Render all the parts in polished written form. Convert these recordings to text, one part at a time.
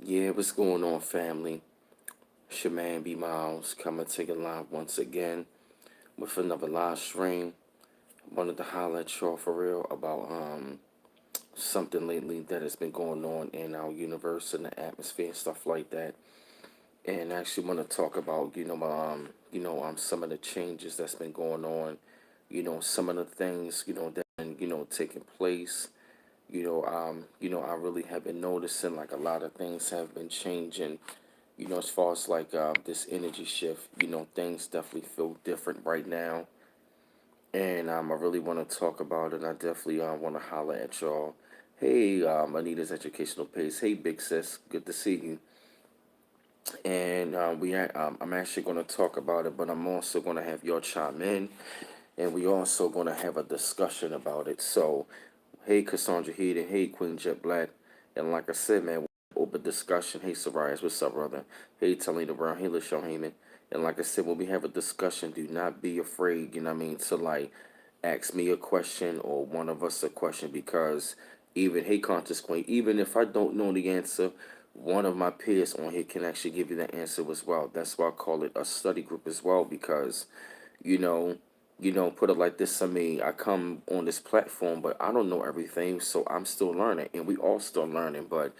Yeah, what's going on, family? It's your man B Miles coming to you live once again with another live stream. Wanted to holler at y'all for real about something lately that has been going on in our universe and the atmosphere and stuff like that. And actually want to talk about some of the changes that's been going on. Some of the things that been taking place. I really have been noticing like a lot of things have been changing. As far as like this energy shift, things definitely feel different right now, and I really want to talk about it. I definitely want to holler at y'all. Hey, Anita's educational pace. Hey, big sis, good to see you. And I'm actually going to talk about it, but I'm also going to have y'all chime in, and we also going to have a discussion about it. So, hey, Cassandra Heaton. Hey, Queen Jet Black. And like I said, man, open discussion. Hey, Sarias, what's up, brother? Hey, Talina Brown. Hey, LaShawn Heyman. And like I said, when we have a discussion, do not be afraid, to like ask me a question or one of us a question because even, hey, Conscious Queen, even if I don't know the answer, one of my peers on here can actually give you the answer as well. That's why I call it a study group as well because, you know, put it like this. I mean, I come on this platform, but I don't know everything, so I'm still learning, and we all still learning. But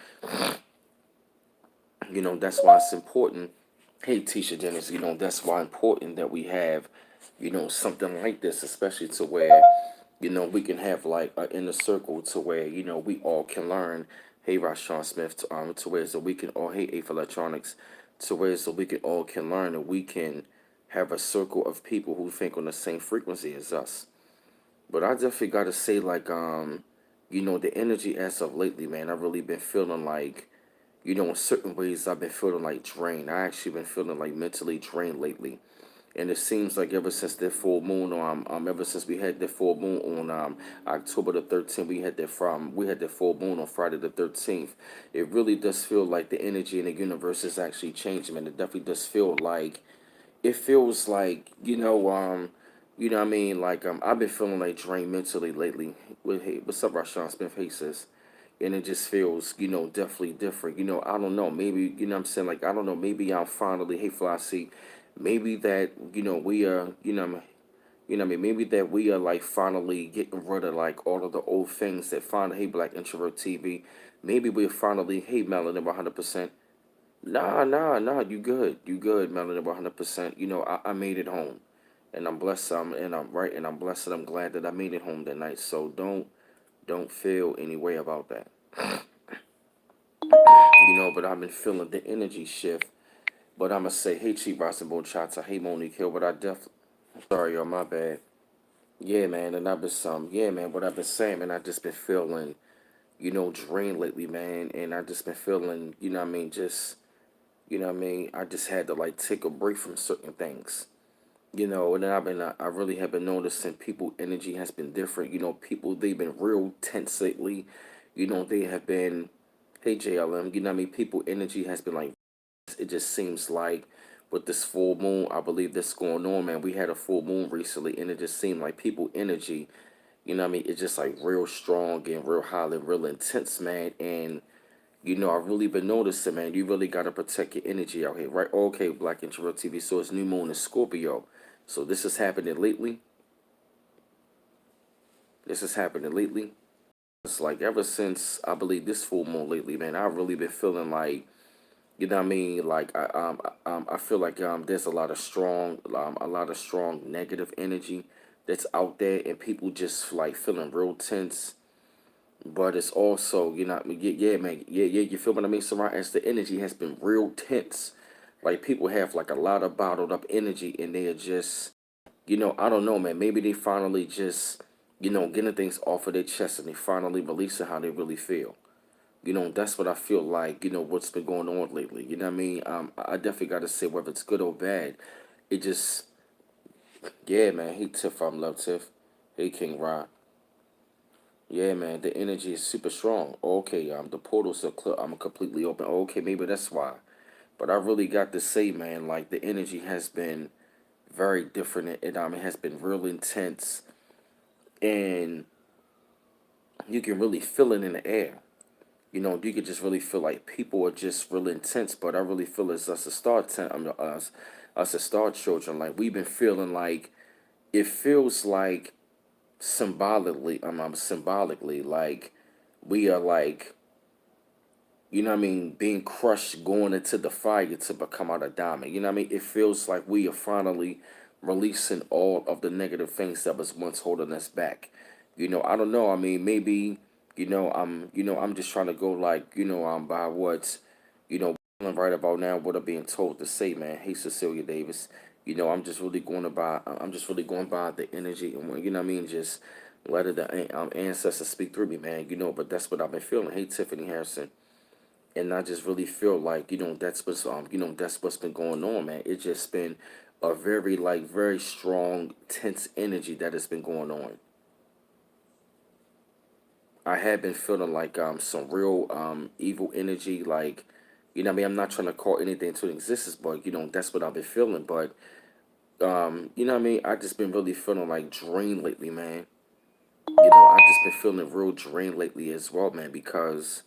that's why it's important. Hey, Tisha Dennis, that's why important that we have, something like this, especially to where, we can have like an inner circle to where, we all can learn. Hey, Rashawn Smith, to where so we can all, hey, A for Electronics, to where so we can all can learn and we can have a circle of people who think on the same frequency as us. But I definitely got to say, like, the energy as of lately, man, I've really been feeling like, in certain ways, I've been feeling like drained. I actually been feeling like mentally drained lately. And it seems like ever since that full moon, ever since we had that full moon on October the 13th, we had that full moon on Friday the 13th. It really does feel like the energy in the universe is actually changing, and it definitely does feel like it feels like what I mean, like I've been feeling like drained mentally lately. Hey, what's up, Rashawn Smith? Hey, sis. And it just feels definitely different. I don't know, maybe what I'm saying, like I don't know, maybe I'm finally, hey, Flossie, maybe that we are what I mean, maybe that we are like finally getting rid of like all of the old things that finally, hey, Black Introvert TV, maybe we're finally, hey, Melanin 100%. Nah, you good, Melanie, 100%. I made it home, and I'm blessed. And I'm blessed. And I'm glad that I made it home that night. So don't feel any way about that. But I've been feeling the energy shift. But I'ma say, hey, Chief Rosenborn Chata, hey, Monique Hill. But I definitely, sorry, y'all, my bad. Yeah, man, and I've been yeah, man. What I've been saying, man, I just been feeling, drained lately, man, and I just been feeling, what I mean, just. What I mean? I just had to like take a break from certain things. And then I really have been noticing people energy has been different. People they've been real tense lately. They have been, hey, JLM, what I mean? People energy has been like, it just seems like with this full moon, I believe this going on, man. We had a full moon recently, and it just seemed like people energy, what I mean? It's just like real strong and real highly, real intense, man. And I've really been noticing, man, you really got to protect your energy out here, right? Okay, Black Introvert TV. So it's new moon in Scorpio. So this is happening lately. This is happening lately. It's like ever since I believe this full moon lately, man, I've really been feeling like, what I mean? Like I feel like there's a lot of strong negative energy that's out there, and people just like feeling real tense. But it's also, yeah, man, yeah, you feel what I mean? So right, as the energy has been real tense, like people have like a lot of bottled up energy, and they are just, I don't know, man. Maybe they finally just, getting things off of their chest, and they finally releasing how they really feel. That's what I feel like. What's been going on lately. You know what I mean? I definitely got to say whether it's good or bad. It just, yeah, man. Hey Tiff, I'm Love Tiff. Hey King Rod. Yeah, man, the energy is super strong. Okay, the portals are clear. I'm completely open. Okay, maybe that's why. But I really got to say, man, like the energy has been very different. It has been real intense, and you can really feel it in the air. You could just really feel like people are just real intense, but I really feel it's us, us as star children. Like we've been feeling like it feels like symbolically, like we are like, being crushed, going into the fire to become out a diamond. It feels like we are finally releasing all of the negative things that was once holding us back. I don't know. Maybe, I'm just trying to go like, by what's, right about now, what I'm being told to say, man. Hey, Cecilia Davis. I'm just really going by the energy and, just letting the ancestors speak through me, man. But that's what I've been feeling. Hey, Tiffany Harrison. And I just really feel like, that's what's been going on, man. It's just been a very, like, very strong, tense energy that has been going on. I have been feeling like some real evil energy, like, I'm not trying to call anything to existence, but that's what I've been feeling. But I just been really feeling like drained lately, man. I just been feeling real drained lately as well, man, because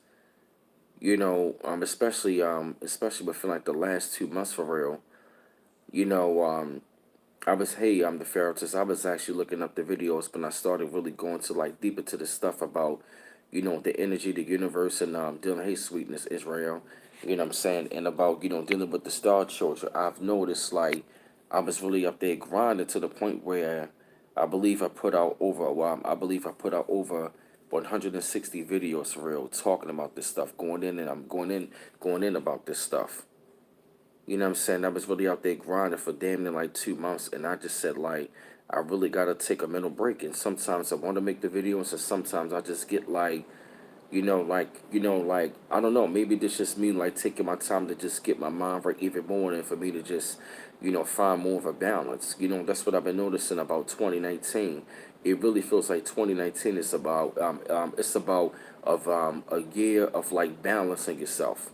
especially within like the last 2 months for real. You know, I'm the Pharaohtess. I was actually looking up the videos, but I started really going to like deep into the stuff about, the energy, the universe, and dealing, hey, sweetness, Israel. You know what I'm saying? And about, dealing with the star children. I've noticed like I was really up there grinding to the point where I believe I put out over 160 videos for real talking about this stuff, going in about this stuff. You know what I'm saying? I was really out there grinding for damn near like 2 months, and I just said like I really gotta take a mental break. And sometimes I want to make the videos, and sometimes I just get like, I don't know. Maybe this just me like taking my time to just get my mind right even more, and for me to just, find more of a balance. That's what I've been noticing about 2019. It really feels like 2019 is about it's about of a year of like balancing yourself.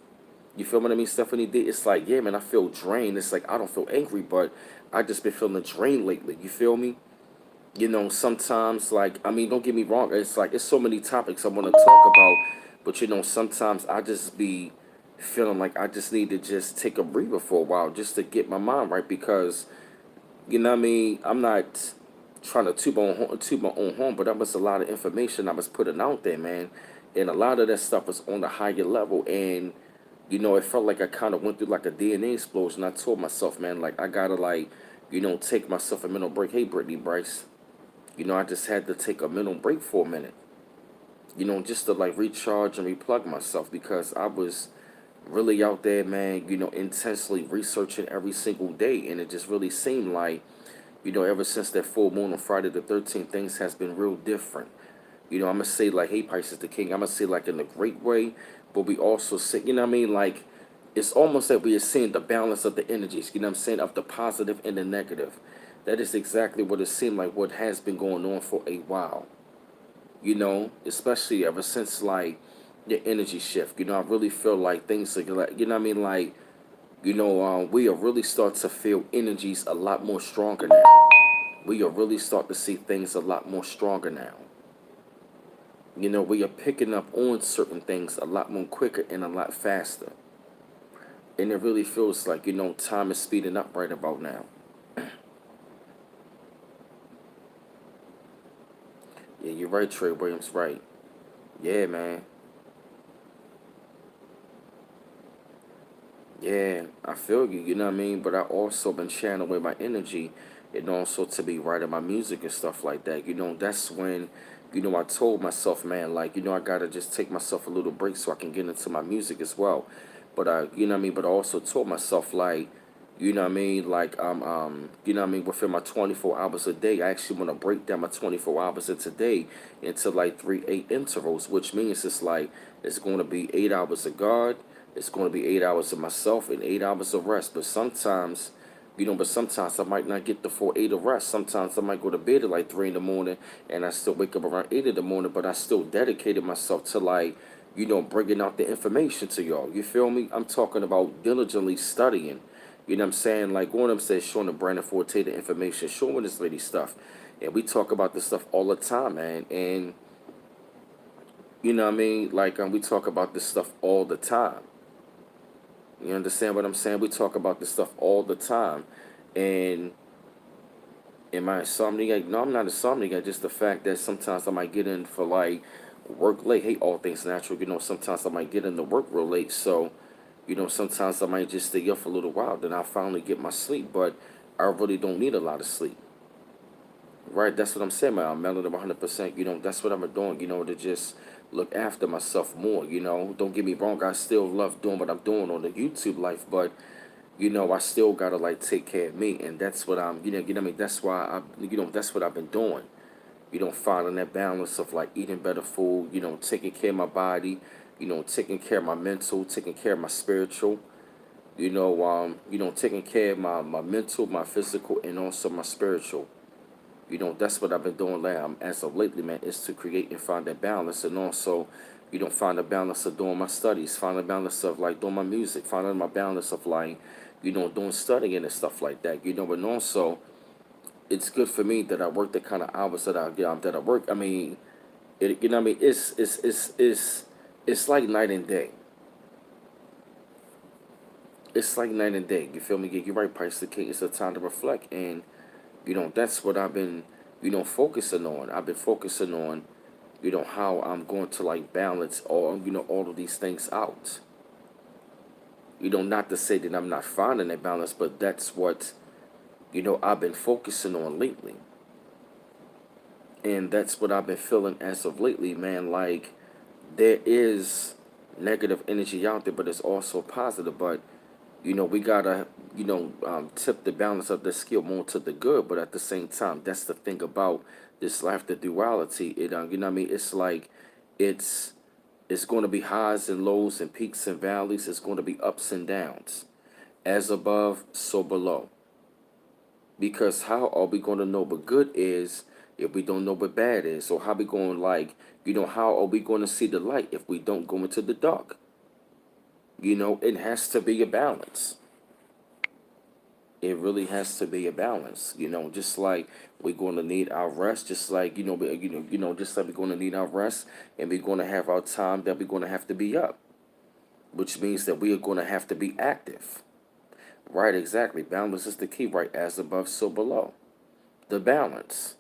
You feel what I mean, Stephanie D? It's like, yeah, man, I feel drained. It's like I don't feel angry, but I just been feeling drained lately. You feel me? Sometimes, like, don't get me wrong. It's like it's so many topics I want to talk about, but sometimes I just be feeling like I just need to just take a breather for a while just to get my mind right because I'm not trying to toot my own horn, but that was a lot of information I was putting out there, man, and a lot of that stuff was on a higher level, and it felt like I kind of went through like a DNA explosion. I told myself, man, like I gotta like, take myself a mental break. Hey, Brittany Bryce, I just had to take a mental break for a minute, just to like recharge and replug myself because I was really out there, man, intensely researching every single day, and it just really seemed like, ever since that full moon on Friday the 13th, things has been real different. I'm gonna say like, hey, Pisces the King. I'm gonna say like in a great way, but we also say, like it's almost like we are seeing the balance of the energies. You know what I'm saying, of the positive and the negative. That is exactly what it seemed like. What has been going on for a while. Especially ever since like the energy shift. I really feel like things are like, like we are really start to feel energies a lot more stronger now. We are really start to see things a lot more stronger now. We are picking up on certain things a lot more quicker and a lot faster. And it really feels like, time is speeding up right about now. Yeah, you're right, Trey Williams, right. Yeah, man. Yeah, I feel you, you know what I mean? But I also been channeling my energy and also to be writing my music and stuff like that. That's when, I told myself, man, like, I gotta just take myself a little break so I can get into my music as well. But But I also told myself like, like within my 24 hours a day, I actually want to break down my 24 hours of today into like 3 8 intervals, which means it's like it's going to be 8 hours of God, it's going to be 8 hours of myself, and 8 hours of rest. But sometimes I might not get the full 8 of rest. Sometimes I might go to bed at like 3 in the morning, and I still wake up around 8 in the morning. But I still dedicated myself to like, bringing out the information to y'all. You feel me? I'm talking about diligently studying. You know what I'm saying? Like one of them says, showing the Brandon Forte the information, showing this lady stuff. And we talk about this stuff all the time, man. And You know what I mean? Like we talk about this stuff all the time. You understand what I'm saying? We talk about this stuff all the time. And am I insomniac? No, I'm not insomniac. Just the fact that sometimes I might get in for like work late. Hey, all things natural. You know, sometimes I might get into work real late. So, you know, sometimes I might just stay up for a little while. Then I finally get my sleep. But I really don't need a lot of sleep. Right? That's what I'm saying, man. I'm melanated 100%. You know, that's what I'm doing, you know, to just look after myself more, you know. Don't get me wrong. I still love doing what I'm doing on the YouTube life. But you know, I still gotta like take care of me, and that's what I'm, you know, what I mean, that's why that's what I've been doing. You know, finding that balance of like eating better food, you know, taking care of my body, you know, taking care of my mental, taking care of my spiritual, you know, taking care of my mental, my physical, and also my spiritual. You know, that's what I've been doing as of lately, man, is to create and find that balance, and also, you know, find a balance of doing my studies, find a balance of like doing my music, finding my balance of like, you know, doing studying and stuff like that. You know, and also it's good for me that I work the kind of hours that I work. I mean, you know, what I mean, it's like night and day. It's like night and day. You feel me? Yeah, you're right, Price the King. It's a time to reflect, and you know, that's what I've been, you know, focusing on. I've been focusing on, you know, how I'm going to like balance all of these things out. You know, not to say that I'm not finding that balance, but that's what, you know, I've been focusing on lately. And that's what I've been feeling as of lately, man. Like, there is negative energy out there, but it's also positive. But, you know, we gotta, tip the balance of the scale more to the good. But at the same time, that's the thing about this life, the duality. You know what I mean? It's like, it's it's going to be highs and lows and peaks and valleys. It's going to be ups and downs. As above, so below. Because how are we going to know what good is if we don't know what bad is? So how we going like, how are we going to see the light if we don't go into the dark? You know, it has to be a balance. It really has to be a balance. You know, just like we're going to need our rest, just like just like we're going to need our rest, and we're going to have our time that we're going to have to be up, which means that we are going to have to be active. Right, exactly. Balance is the key, right? As above, so below. The balance.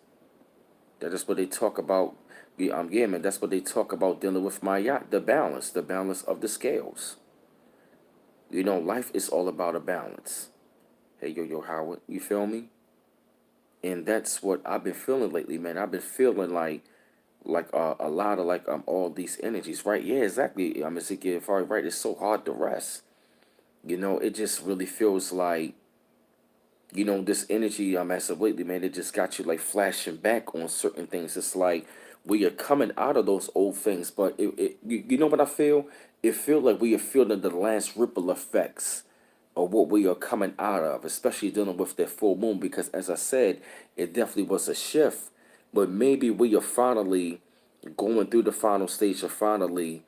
That is what they talk about. Yeah, man, that's what they talk about dealing with my yacht. The balance of the scales. You know, life is all about a balance. Hey, yo, Howard, you feel me? And that's what I've been feeling lately, man. I've been feeling like a lot of like all these energies, right? Yeah, exactly. I'm Ezekiel Fari, right? It's so hard to rest. You know, it just really feels like this energy as of lately, man, it just got you like flashing back on certain things. It's like we are coming out of those old things, but you know what I feel? It feel like we are feeling the last ripple effects of what we are coming out of, especially dealing with that full moon, because as I said, it definitely was a shift. But maybe we are finally going through the final stage of finally,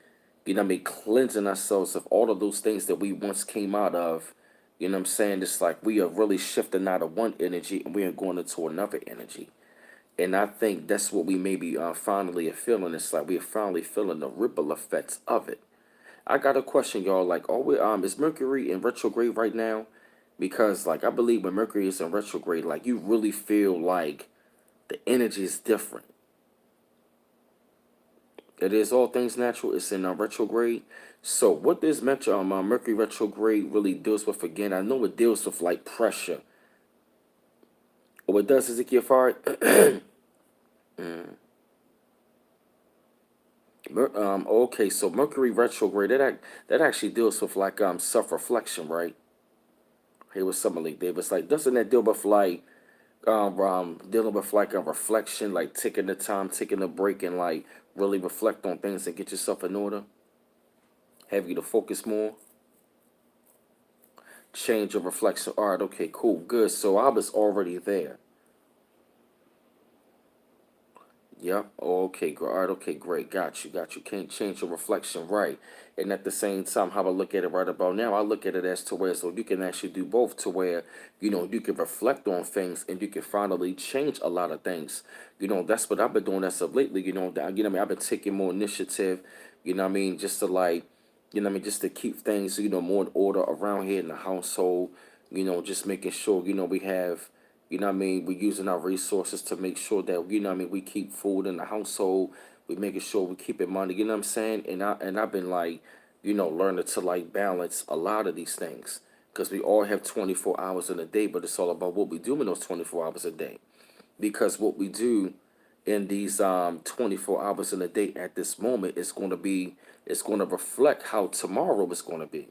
cleansing ourselves of all of those things that we once came out of. You know what I'm saying? It's like we are really shifting out of one energy and we are going into another energy. And I think that's what we maybe finally are feeling. It's like we are finally feeling the ripple effects of it. I got a question, y'all. Like, is Mercury in retrograde right now? Because, like, I believe when Mercury is in retrograde, like, you really feel like the energy is different. It is all things natural. It's in retrograde. So, what this Mercury retrograde really deals with again? I know it deals with like pressure. What does Ezekiel Fari? Okay, so Mercury retrograde that actually deals with like self reflection, right? Here was something like that. Was like doesn't that deal with like dealing with like a reflection, like taking the time, taking a break, and like really reflect on things and get yourself in order, have you to focus more, change your reflection. All right, okay, cool, good. So I was already there. Yep. Oh, okay. All right. Okay. Great. Got you. Got you. Can't change your reflection, right? And at the same time, how I look at it right about now, I look at it as to where so you can actually do both, to where you can reflect on things and you can finally change a lot of things. That's what I've been doing as of lately. What I mean, I've been taking more initiative. What I mean, just to like, what I mean, just to keep things more in order around here in the household. Just making sure we have. What I mean? We're using our resources to make sure that, what I mean, we keep food in the household. We're making sure we keep it money, you know what I'm saying? And I've been like, learning to like balance a lot of these things. Because we all have 24 hours in a day, but it's all about what we do in those 24 hours a day. Because what we do in these 24 hours in a day at this moment is going to be, it's going to reflect how tomorrow is going to be.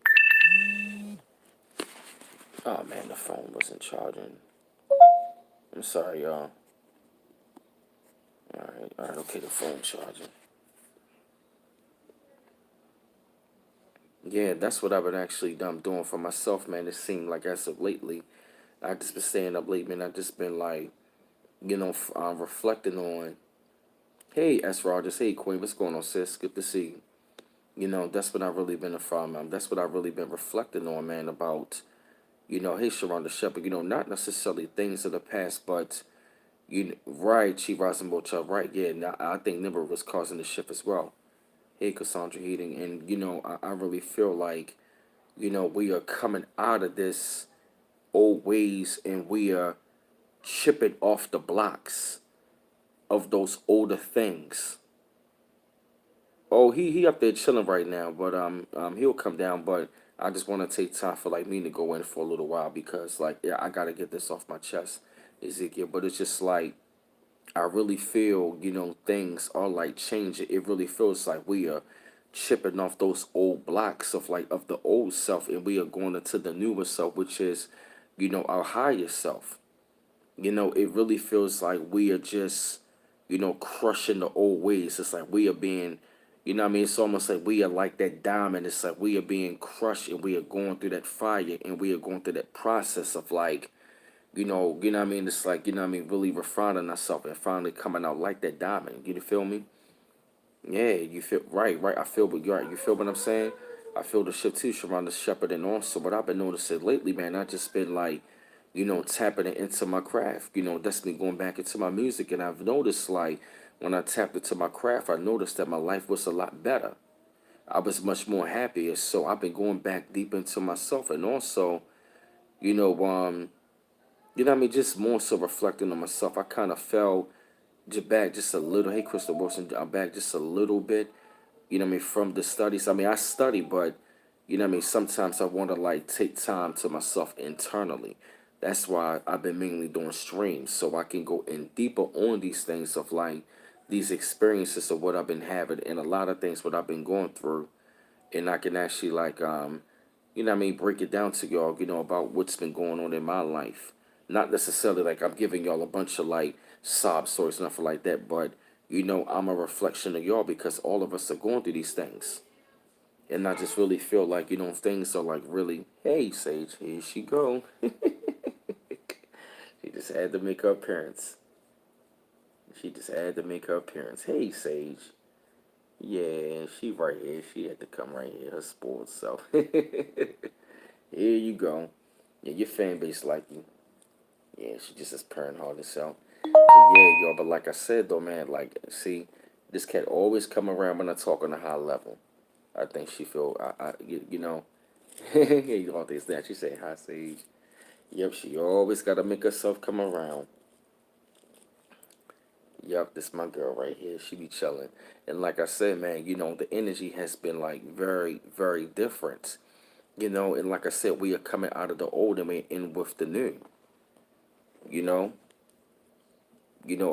Oh man, the phone wasn't charging. I'm sorry, y'all. All right, okay, the phone charging. Yeah, that's what I've been actually doing for myself, man. It seemed like as of lately, I just been staying up late, man. I just been like, reflecting on, hey, S. Rogers, hey, Queen, what's going on, sis? Good to see you. That's what I've really been from. That's what I've really been reflecting on, man, about, hey, Sharonda Shepherd, not necessarily things of the past, but, right, Chief Rosenbocha, right, yeah, now, I think Nimber was causing the shift as well. Hey, Cassandra Heating, and, I really feel like, we are coming out of this old ways and we are chipping off the blocks of those older things. Oh, he up there chilling right now, but he'll come down. But I just want to take time for like me to go in for a little while because like yeah, I gotta get this off my chest, Ezekiel. But it's just like I really feel things are like changing. It really feels like we are chipping off those old blocks of like of the old self, and we are going into the newer self, which is our higher self. It really feels like we are just, crushing the old ways. It's like we are being, what I mean? It's almost like we are like that diamond. It's like we are being crushed and we are going through that fire and we are going through that process of like, what I mean? It's like, what I mean? Really refining ourselves and finally coming out like that diamond. You feel me? Yeah, you feel right. I feel, but you're right. You feel what I'm saying? I feel the shift too, Sharonda Shepherd, and also what I've been noticing lately, man. I just been like, tapping it into my craft. That's been going back into my music, and I've noticed like when I tapped into my craft, I noticed that my life was a lot better. I was much more happier. So I've been going back deep into myself, and also, you know, um, what I mean, just more so reflecting on myself. I kind of fell back just a little. Hey, Crystal Wilson, I'm back just a little bit. What I mean, from the studies. I mean, I study, but what I mean, sometimes I want to like take time to myself internally. That's why I've been mainly doing streams so I can go in deeper on these things of like these experiences of what I've been having and a lot of things what I've been going through, and I can actually like what I mean, break it down to y'all, about what's been going on in my life. Not necessarily like I'm giving y'all a bunch of like sob stories, nothing like that, but I'm a reflection of y'all because all of us are going through these things. And I just really feel like, things are like really, hey, Sage, here she go. She just had to make her appearance. She just had to make her appearance. Hey, Sage. Yeah, she right here. She had to come right here. Her sports self. Here you go. Yeah, your fan base like you. Yeah, she just is purring hard herself. But yeah, y'all. But like I said though, man, like see, this cat always come around when I talk on a high level. I think she feel you know. You all this that she say hi Sage. Yep, she always gotta make herself come around. Yep, this my girl right here. She be chilling. And like I said, man, the energy has been like very, very different. And like I said, we are coming out of the old and we're in with the new. You know,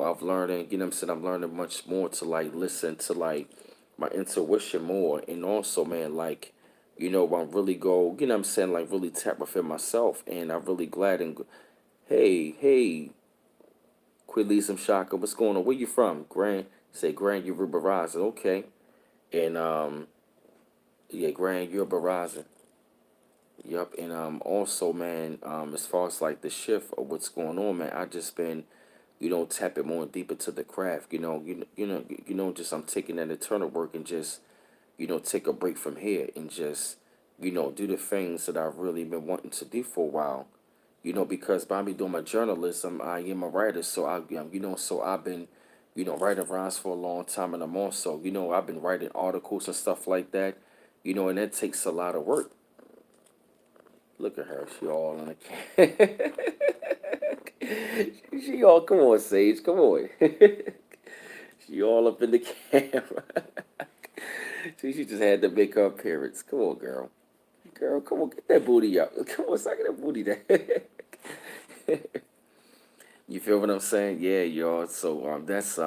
I've learned, I'm saying, I'm learning much more to like listen to like my intuition more, and also, man, like, I'm really go, I'm saying, like really tap within myself, and I'm really glad and hey, Quidlism Shaka, what's going on? Where you from? Grand Yoruba Rising, okay, and yeah, Grand Yoruba Rising. Yep, and also, man, as far as like the shift of what's going on, man, I just been tap it more deeper to the craft. Just I'm taking that internal work and just, take a break from here and just, do the things that I've really been wanting to do for a while. Because by me doing my journalism, I am a writer, so so I've been, writing rhymes for a long time, and I'm also, I've been writing articles and stuff like that, and that takes a lot of work. Look at her, she all in the she all, come on, Sage, come on. She all up in the camera. She just had to make her appearance. Come on, girl. Girl, come on, get that booty up. Come on, suck that booty there. You feel what I'm saying? Yeah, y'all. So that's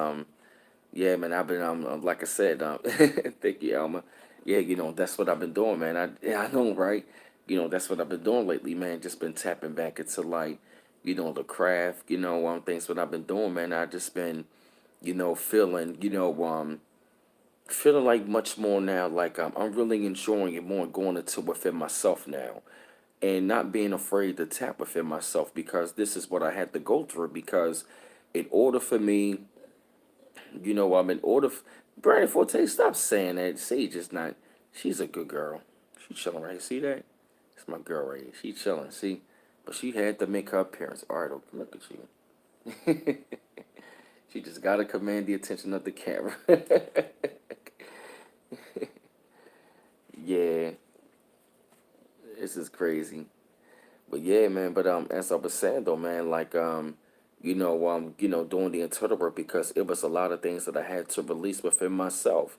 yeah, man. I've been like I said, thank you, Alma. Yeah, that's what I've been doing, man. I know, right? That's what I've been doing lately, man. Just been tapping back into like, the craft. Things what I've been doing, man. I just been, feeling, feeling like much more now. Like I'm really enjoying it more, and going into within myself now, and not being afraid to tap within myself, because this is what I had to go through. Because in order for me, in order, Brandon Forte, stop saying that. Sage is not. She's a good girl. She chilling right. See that? It's my girl right here. She chilling. See, but she had to make her appearance. All right, okay, look at you. She just gotta command the attention of the camera. Yeah, this is crazy. But yeah, man. But as I was saying though, man, like doing the internal work, because it was a lot of things that I had to release within myself,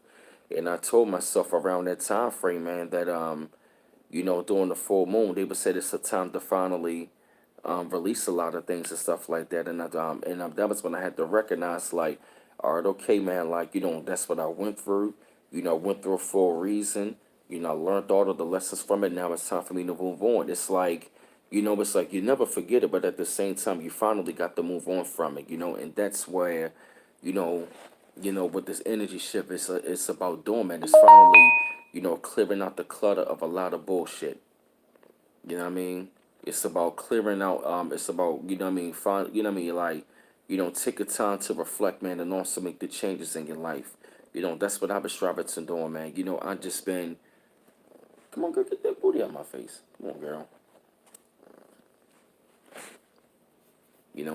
and I told myself around that time frame, man, that during the full moon, they would say it's a time to finally release a lot of things and stuff like that, that was when I had to recognize, like, all right, okay, man, like, that's what I went through. Went through it for a reason. I learned all of the lessons from it. Now it's time for me to move on. It's like you never forget it, but at the same time, you finally got to move on from it. And that's where, you know, with this energy shift, it's about doing, man. It's finally, clearing out the clutter of a lot of bullshit. You know what I mean? It's about clearing out. It's about, what I mean. Find, like, take a time to reflect, man, and also make the changes in your life. That's what I've been striving to doing, man. I just been. Come on, girl, get that booty out my face. Come on, girl.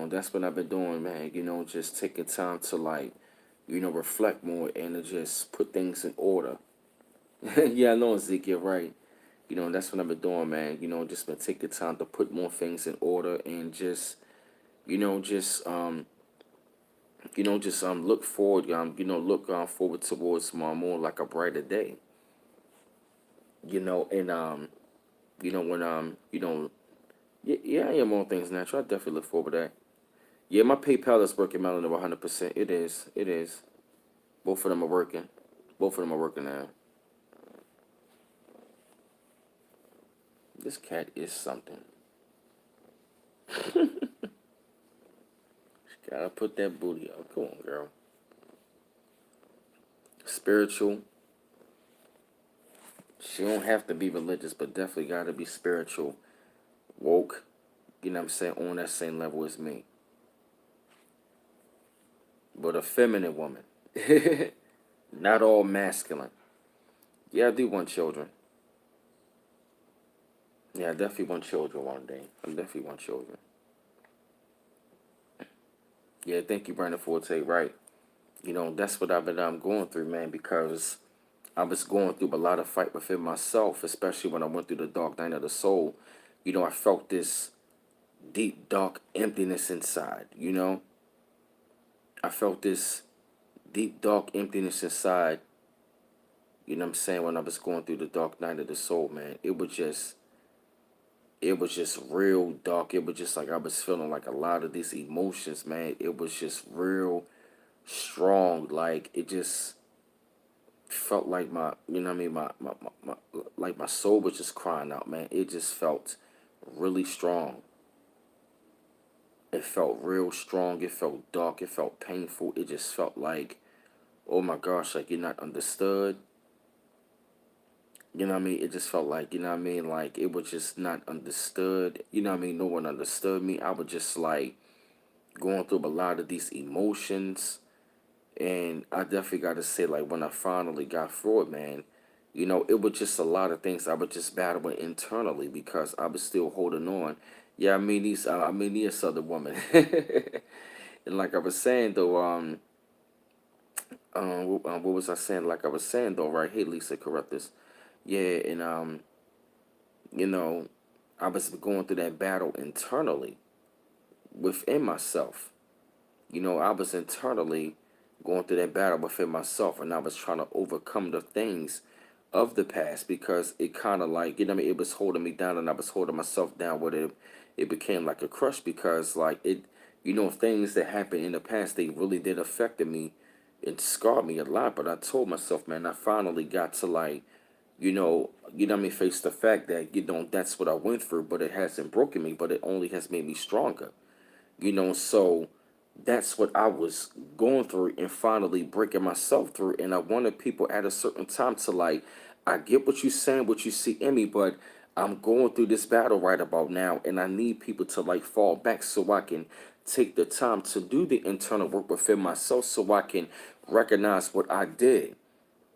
That's what I've been doing, man. Just taking time to, like, reflect more and to just put things in order. Yeah, I know, Ezekiel, right? That's what I've been doing, man. Just been taking time to put more things in order, and just, you know, just look forward, look forward towards more like a brighter day. And when yeah, yeah, I am on things natural. I definitely look forward to that. Yeah, my PayPal is working out at 100%. It is. It is. Both of them are working. Both of them are working now. This cat is something. Gotta put that booty up. Come on, girl. Spiritual. She don't have to be religious, but definitely gotta be spiritual. Woke. On that same level as me. But a feminine woman. Not all masculine. Yeah, I do want children. Yeah, I definitely want children one day. I definitely want children. Yeah, thank you, Brandon Forte. Right. That's what I've been going through, man, because I was going through a lot of fight within myself, especially when I went through the dark night of the soul. I felt this deep, dark emptiness inside. I felt this deep, dark emptiness inside. When I was going through the dark night of the soul, man, it was just real dark. It was just like I was feeling like a lot of these emotions, man. It was just real strong. Like it just felt like my, like my soul was just crying out, man. It just felt really strong. It felt real strong. It felt dark. It felt painful. It just felt like, oh my gosh, like you're not understood. It just felt like, like it was just not understood. No one understood me. I was just like going through a lot of these emotions. And I definitely got to say, like, when I finally got through it, man, it was just a lot of things I was just battling internally because I was still holding on. Yeah, I mean this other woman, and like I was saying though, what was I saying? Like I was saying though, right? Hey, Lisa, correct this. Yeah, and you know, I was going through that battle internally within myself. I was internally going through that battle within myself, and I was trying to overcome the things of the past because it kind of like, what I mean, it was holding me down, and I was holding myself down with it. It became like a crush because, like, things that happened in the past, they really did affect me and scarred me a lot. But I told myself, man, I finally got to, like, what I mean, face the fact that, that's what I went through, but it hasn't broken me, but it only has made me stronger. So that's what I was going through and finally breaking myself through. And I wanted people at a certain time to, like, I get what you're saying, what you see in me, but I'm going through this battle right about now, and I need people to, like, fall back so I can take the time to do the internal work within myself so I can recognize what I did.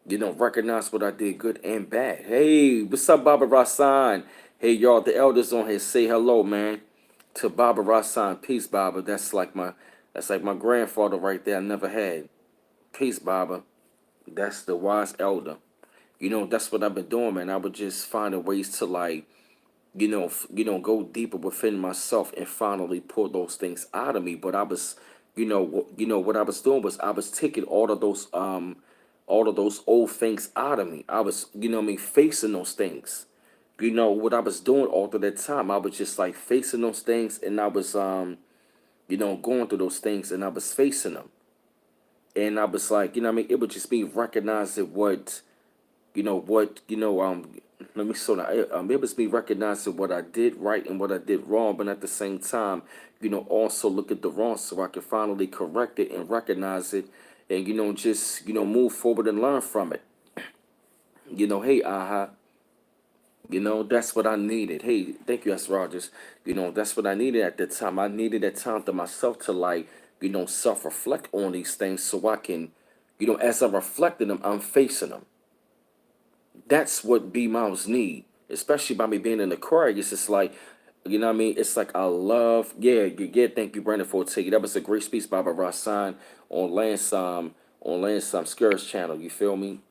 Recognize what I did, good and bad. Hey, what's up, Baba Rasan? Hey, y'all, the elders on here, say hello, man, to Baba Rasan. Peace, Baba. That's like my grandfather right there. I never had. Peace, Baba. That's the wise elder. That's what I've been doing, man. I would just finding ways to, like, go deeper within myself and finally pull those things out of me. But I was, what I was doing was I was taking all of those old things out of me. I was, facing those things. What I was doing all through that time, I was just, like, facing those things, and I was, going through those things, and I was facing them, and I was like, it would just be recognizing let me slow down. It was me recognizing what I did right and what I did wrong, but at the same time, also look at the wrong so I can finally correct it and recognize it, and just move forward and learn from it. Hey, aha. That's what I needed. Hey, thank you, S. Rogers. That's what I needed at that time. I needed that time to myself to, like, self-reflect on these things so I can, as I'm reflecting them, I'm facing them. That's what B Miles need, especially by me being in Aquarius. It's like, what I mean? It's like I love, yeah. Thank you, Brandon, for taking. That was a great speech by Rasan on Lansam Scourge channel. You feel me?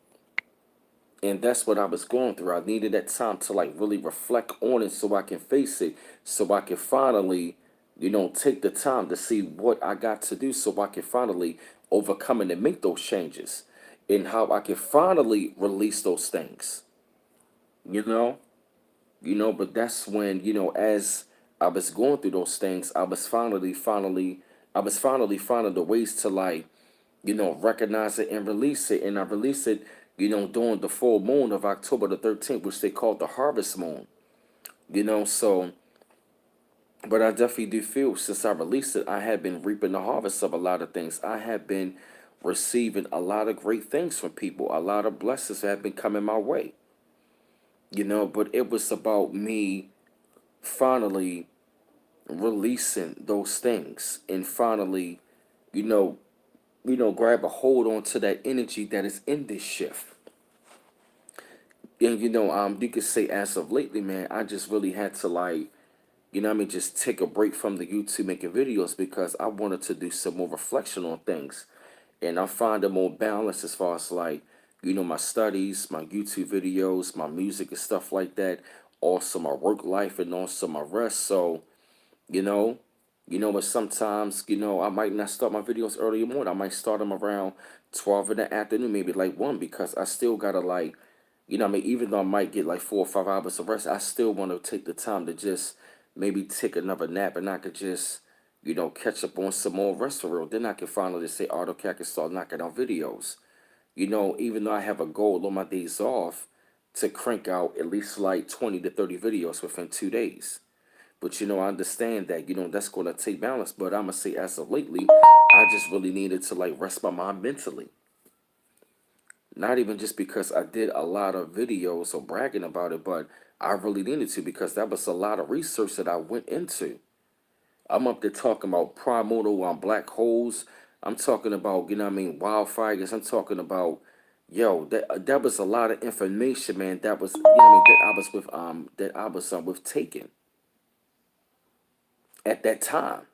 And that's what I was going through. I needed that time to, like, really reflect on it so I can face it, so I can finally, take the time to see what I got to do so I can finally overcome it and make those changes and how I can finally release those things, you know? But that's when, as I was going through those things, I was finally finding the ways to, like, recognize it and release it. And I release it, during the full moon of October the 13th, which they call the harvest moon. So, but I definitely do feel since I released it, I have been reaping the harvest of a lot of things. I have been receiving a lot of great things from people. A lot of blessings have been coming my way. But it was about me finally releasing those things and finally, you know, grab a hold on to that energy that is in this shift. And you could say as of lately, man, I just really had to, like, just take a break from the YouTube making videos because I wanted to do some more reflection on things. And I find a more balance as far as, like, my studies, my YouTube videos, my music and stuff like that. Also my work life and also my rest. So, you know, but sometimes, I might not start my videos early in the morning. I might start them around 12 in the afternoon, maybe like 1, because I still gotta, like, even though I might get like 4 or 5 hours of rest, I still want to take the time to just maybe take another nap, and I could just, catch up on some more rest for real. Then I can finally say, oh, okay, I can start knocking out videos. Even though I have a goal on my days off to crank out at least like 20 to 30 videos within 2 days. But I understand that, that's gonna take balance. But I'ma say as of lately, I just really needed to, like, rest my mind mentally. Not even just because I did a lot of videos or bragging about it, but I really needed to because that was a lot of research that I went into. I'm up there talking about primordial black holes. I'm talking about, wildfires. I'm talking about, yo, that was a lot of information, man. That was, that I was with taking at that time.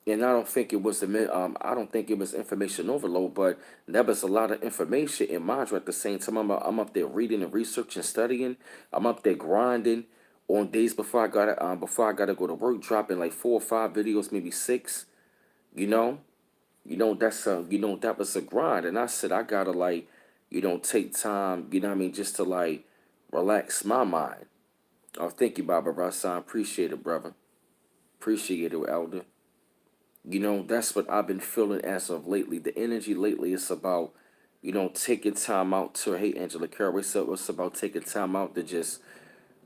And I don't think it was I don't think it was information overload, but that was a lot of information in mind. At the same time, I'm up there reading and researching, studying. I'm up there grinding on days before I gotta go to work, dropping like 4 or 5 videos, maybe six. You know, that was a grind, and I said I gotta like, take time. Just to like relax my mind. Oh, thank you, Baba Rasan. Appreciate it, brother. Appreciate it, Elder. That's what I've been feeling as of lately. The energy lately is about, taking time out to, hey, Angela Carroll, it's about taking time out to just,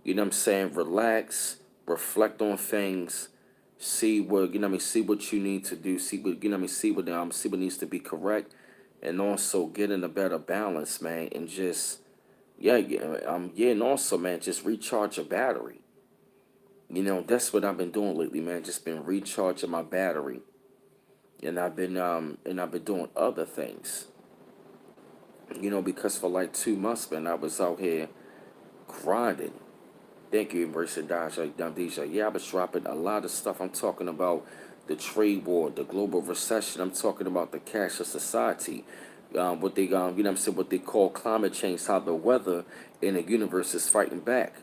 relax, reflect on things, see what, see what you need to do, see what, see what needs to be correct, and also get in a better balance, man, and just, and also, man, just recharge your battery. That's what I've been doing lately, man, just been recharging my battery, and I've been doing other things, because for like 2 months, man, I was out here grinding. Thank you, Embrace Damdeja. Yeah, I was dropping a lot of stuff. I'm talking about the trade war, the global recession. I'm talking about the cashless society, what they what they call climate change, how the weather in the universe is fighting back.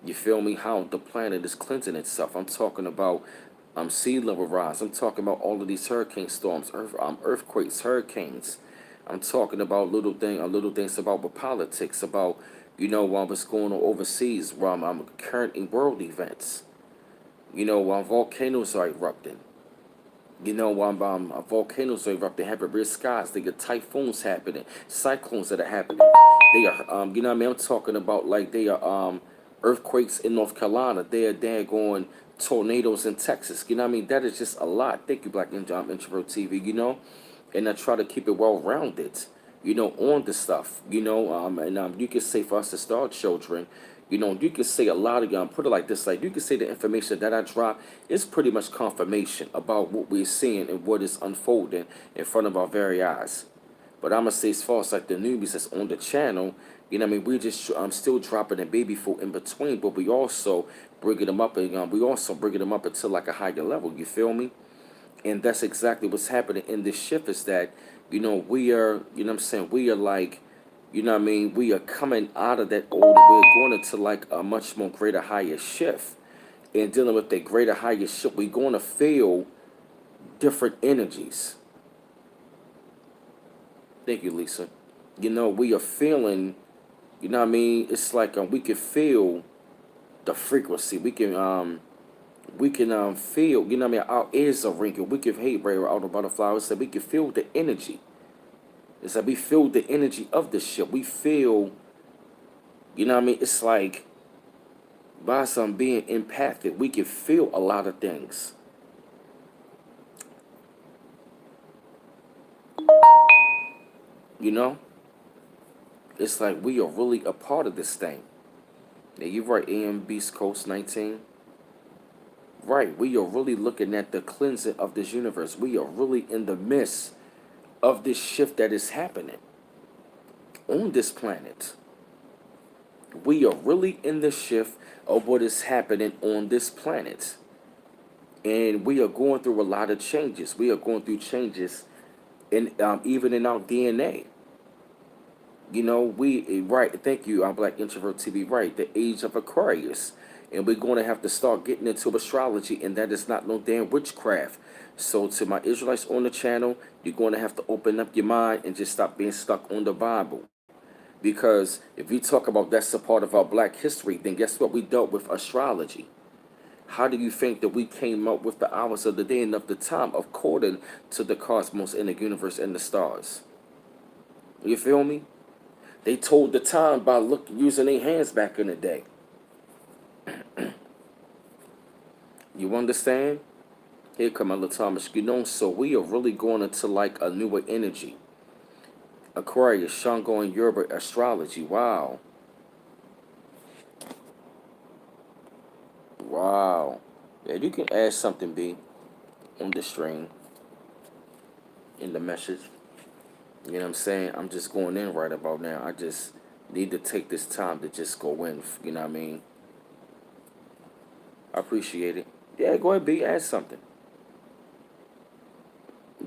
You feel me? How the planet is cleansing itself. I'm talking about sea level rise. I'm talking about all of these hurricane storms, earthquakes, hurricanes. I'm talking about little things about the politics, about what's going on overseas, current in world events. While volcanoes are erupting. Volcanoes are erupting, having red skies. They get typhoons happening, cyclones that are happening. They are, I'm talking about like they are earthquakes in North Carolina. They are daggone tornadoes in Texas. That is just a lot. Thank you, Black Introvert TV. And I try to keep it well rounded. On the stuff. And you can say for us to start children. You can say a lot of put it like this, like you can say the information that I drop is pretty much confirmation about what we're seeing and what is unfolding in front of our very eyes. But I'm gonna say as far as like the newbies that's on the channel, we just still dropping a baby food in between, but we also bringing them up and we also bringing them up until like a higher level. You feel me? And that's exactly what's happening in this shift is that, we are, we are like, we are coming out of that old, we're going into like a much more greater, higher shift. And dealing with that greater, higher shift, we're going to feel different energies. Thank you, Lisa. We are feeling, it's like we can feel the frequency. We can feel, our ears are ringing. We can, hey, Ray, out of butterfly, said we can feel the energy. It's like we feel the energy of the ship. We feel, it's like by some being empathic, we can feel a lot of things. You know? It's like we are really a part of this thing. Yeah, you're right, AM Beast Coast 19. Right, we are really looking at the cleansing of this universe. We are really in the midst of this shift that is happening on this planet. We are really in the shift of what is happening on this planet. And we are going through a lot of changes. We are going through changes in even in our DNA. Right, thank you, I'm Black Introvert TV, right, the age of Aquarius. And we're going to have to start getting into astrology, and that is not no damn witchcraft. So to my Israelites on the channel, you're going to have to open up your mind and just stop being stuck on the Bible. Because if you talk about that's a part of our black history, then guess what? We dealt with astrology. How do you think that we came up with the hours of the day and of the time according to the cosmos and the universe and the stars? You feel me? They told the time by using their hands back in the day. You understand? Here come my little Thomas. So we are really going into like a newer energy. Aquarius, Shango, and Yoruba astrology. Wow. Wow. Yeah, you can add something, B, on the stream, in the message. You know what I'm saying? I'm just going in right about now. I just need to take this time to just go in. You know what I mean? I appreciate it. Yeah, go ahead, B, add something.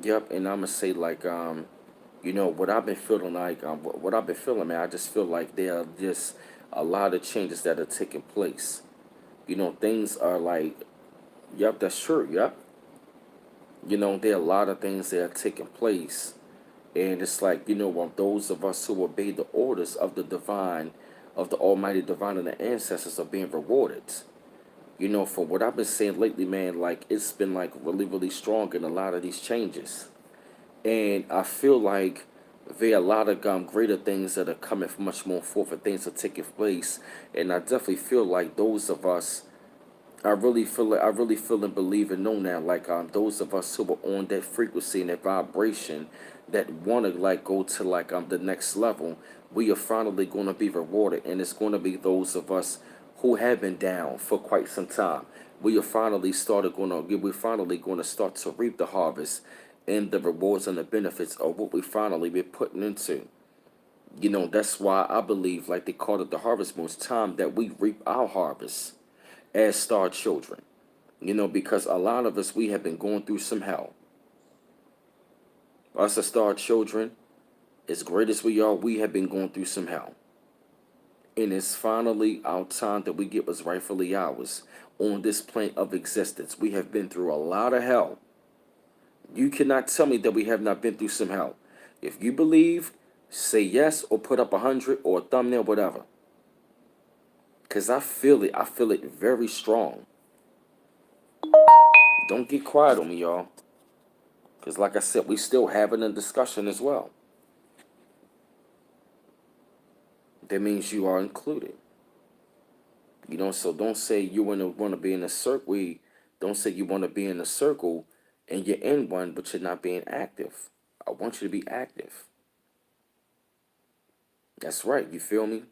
Yep, and I'm gonna say like what I've been feeling like what I've been feeling, man. I just feel like there are just a lot of changes that are taking place. Things are like, yep, that's true. Yep, there are a lot of things that are taking place, and it's like those of us who obey the orders of the divine, of the Almighty Divine and the ancestors are being rewarded. For what I've been saying lately, man, like it's been like really, really strong in a lot of these changes. And I feel like there are a lot of greater things that are coming much more forth and things are taking place. And I definitely feel like those of us, I really feel and believe and know now, like those of us who are on that frequency and that vibration that want to like go to like the next level, we are finally going to be rewarded. And it's going to be those of us who have been down for quite some time. We're finally going to start to reap the harvest and the rewards and the benefits of what we finally been putting into. That's why I believe, like they call it the harvest moon. It's time that we reap our harvest as star children. Because a lot of us, we have been going through some hell. Us as star children, as great as we are, we have been going through some hell. And it's finally our time that we get what's rightfully ours on this plane of existence. We have been through a lot of hell. You cannot tell me that we have not been through some hell. If you believe, say yes or put up 100 or a thumbnail, whatever. Because I feel it. I feel it very strong. Don't get quiet on me, y'all. Because like I said, we still having a discussion as well. That means you are included. So don't say you want to be in a circle. Don't say you want to be in a circle and you're in one, but you're not being active. I want you to be active. That's right. You feel me?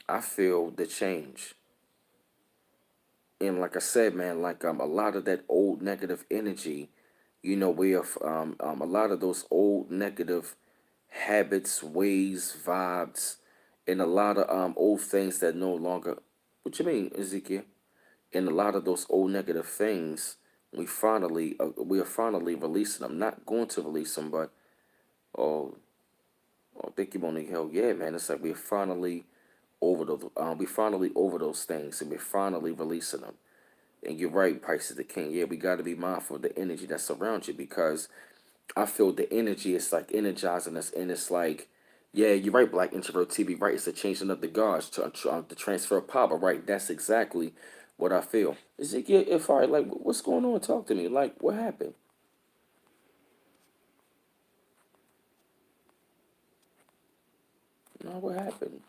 I feel the change. And like I said, man, like a lot of that old negative energy, we have a lot of those old negative habits, ways, vibes, and a lot of old things that no longer. What you mean, Ezekiel? And a lot of those old negative things, we are finally releasing them. Not going to release them, but oh, I think you want to hell yeah, man. It's like we're finally over those things, and we're finally releasing them. And you're right, Price is the king. Yeah, we got to be mindful of the energy that's around you because I feel the energy is like energizing us, and it's like, yeah, you're right, Black Introvert TV. Right, it's the changing of the guards to transfer of power. Right, that's exactly what I feel. Is it yeah, if I like what's going on? Talk to me. Like what happened? No, what happened?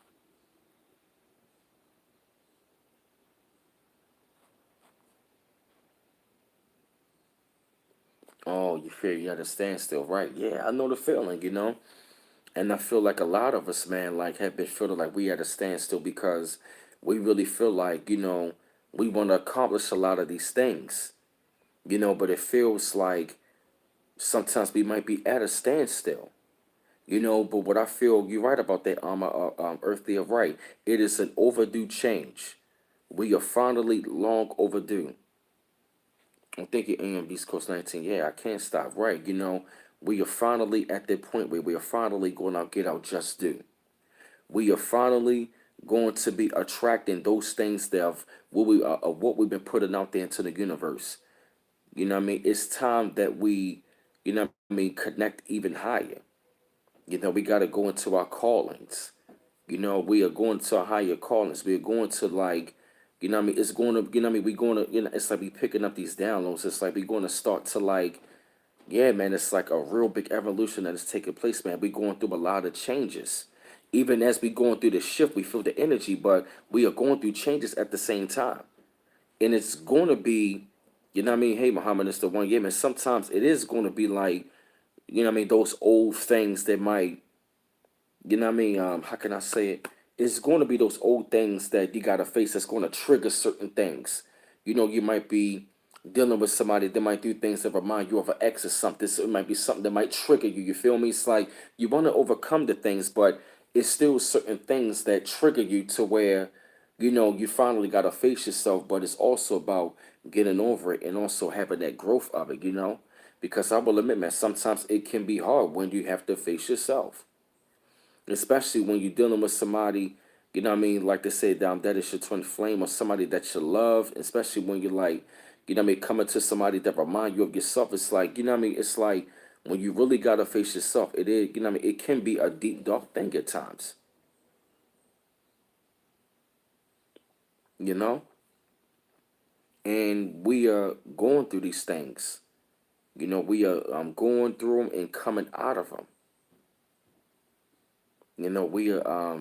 Oh, you fear you at a standstill, right? Yeah, I know the feeling. And I feel like a lot of us, man, like have been feeling like we at a standstill because we really feel like, we want to accomplish a lot of these things, but it feels like sometimes we might be at a standstill, but what I feel, you're right about that, Earthly of right. It is an overdue change. We are finally long overdue. I'm thinking AM East Coast 19. Yeah, I can't stop. Right. We are finally at that point where we are finally going out, get our just due. We are finally going to be attracting those things that of what we've been putting out there into the universe. What I mean? It's time that we, what I mean, connect even higher. We got to go into our callings. We are going to our higher callings. We are going to like, what I mean, it's going to, what I mean, we going to, it's like we picking up these downloads. It's like we going to start to like, yeah, man, it's like a real big evolution that is taking place, man. We going through a lot of changes. Even as we going through the shift, we feel the energy, but we are going through changes at the same time. And it's going to be, what I mean? Hey, Muhammad, it's the one. Yeah, man, sometimes it is going to be like, what I mean? Those old things that might, what I mean? How can I say it? it's going to be those old things that you got to face that's going to trigger certain things. You know, you might be dealing with somebody that might do things that remind you of an ex or something. So it might be something that might trigger you. You feel me? It's like you want to overcome the things, but it's still certain things that trigger you to where, you know, you finally got to face yourself. But it's also about getting over it and also having that growth of it, you know? Because I will admit, man, sometimes it can be hard when you have to face yourself, especially when you're dealing with somebody, you know what I mean, like they say down that is your twin flame, or somebody that you love, especially when you're like, you know what I mean, coming to somebody that remind you of yourself. It's like, you know what I mean, it's like when you really gotta face yourself, it is, you know what I mean, it can be a deep dark thing at times, you know. And we are going through these things, you know, we are going through them and coming out of them, you know. We are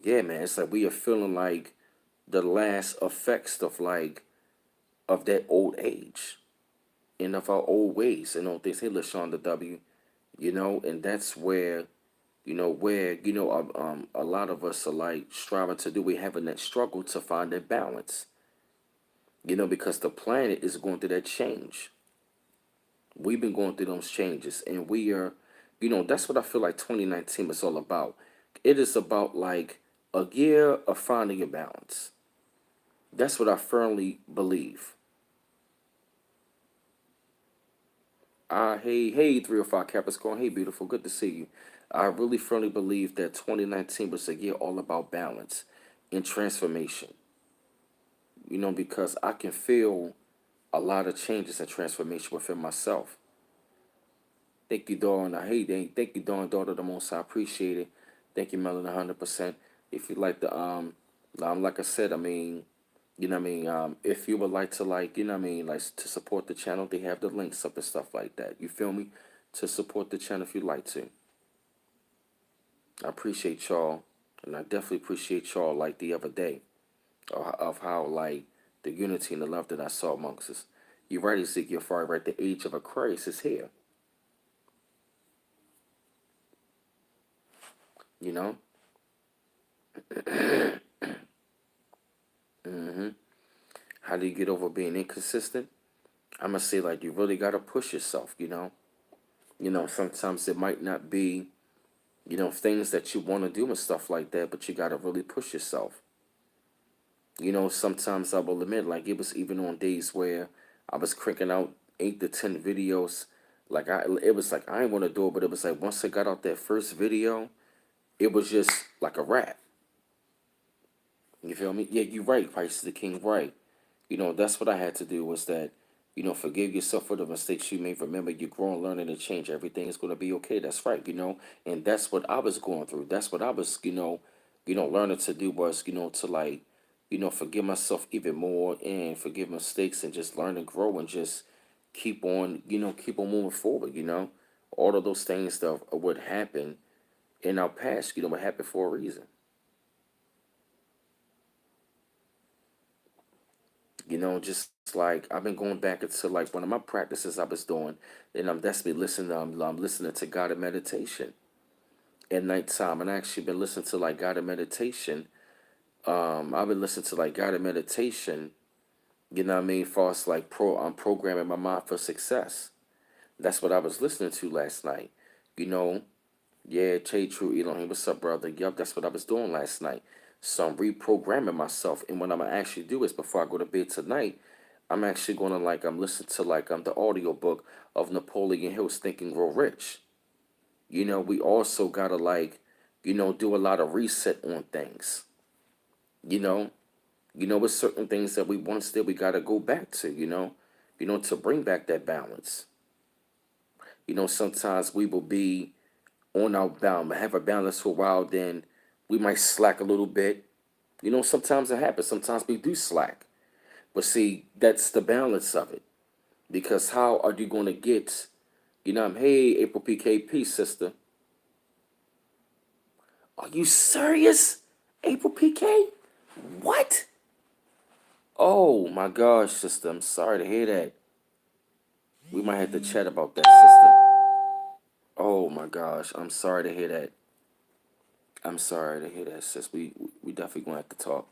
yeah, man, it's like we are feeling like the last effects of like of that old age and of our old ways and all things. Hey, LaShawn the W, you know, and that's where, you know, a lot of us are like striving to do. We're having that struggle to find that balance, you know, because the planet is going through that change. We've been going through those changes, and we are, you know, that's what I feel like 2019 is all about. It is about like a year of finding a balance. That's what I firmly believe. Hey, 305 Capricorn. Hey, beautiful. Good to see you. I really firmly believe that 2019 was a year all about balance and transformation. You know, because I can feel a lot of changes and transformation within myself. Thank you, Dawn. Thank you, Dawn, daughter of the most. I appreciate it. Thank you, Melon, 100%. If you like the like I said, I mean, you know what I mean, if you would like to, like, you know what I mean, like to support the channel, they have the links up and stuff like that. You feel me? To support the channel if you'd like to. I appreciate y'all, and I definitely appreciate y'all like the other day of how like the unity and the love that I saw amongst us. You're right, Ezekiel Fry, right? The age of Aquarius is here. You know, how do you get over being inconsistent? I'm gonna say like you really gotta push yourself. You know, sometimes it might not be, you know, things that you want to do and stuff like that, but you gotta really push yourself. You know, sometimes I will admit, like it was even on days where I was cranking out 8 to 10 videos. Like it was like I didn't want to do it, but it was like once I got out that first video, it was just like a wrap. You feel me? Yeah, you're right, Pisces the King, right. You know, that's what I had to do was that, you know, forgive yourself for the mistakes you made. Remember, you're growing, learning, and change. Everything is going to be okay. That's right, you know. And that's what I was going through. That's what I was, learning to do was, to like, forgive myself even more and forgive mistakes and just learn and grow and just keep on moving forward, you know. All of those things that would happen in our past, would happen for a reason. You know, just like I've been going back into like one of my practices I was doing, and I'm definitely listening. I'm listening to guided meditation at nighttime, and I actually been listening to like guided meditation. I've been listening to like guided meditation. You know what I mean? For us, like I'm programming my mind for success. That's what I was listening to last night. You know, yeah, Che True Elohim, what's up, brother? Yup, that's what I was doing last night. So I'm reprogramming myself, and what I'm gonna actually do is before I go to bed tonight, I'm actually gonna like I'm listening to like the audio book of Napoleon Hill's Think and Grow Rich. You know, we also gotta like, do a lot of reset on things. You know, with certain things that we once did, we gotta go back to. To bring back that balance. You know, sometimes we will be on our bound, have a balance for a while, then we might slack a little bit. You know, sometimes it happens. Sometimes we do slack. But see, that's the balance of it. Because how are you going to get, hey, April PKP, sister. Are you serious? April PK? What? Oh my gosh, sister. I'm sorry to hear that. We might have to chat about that, sister. Oh my gosh. I'm sorry to hear that. I'm sorry to hear that, sis. We definitely gonna have to talk.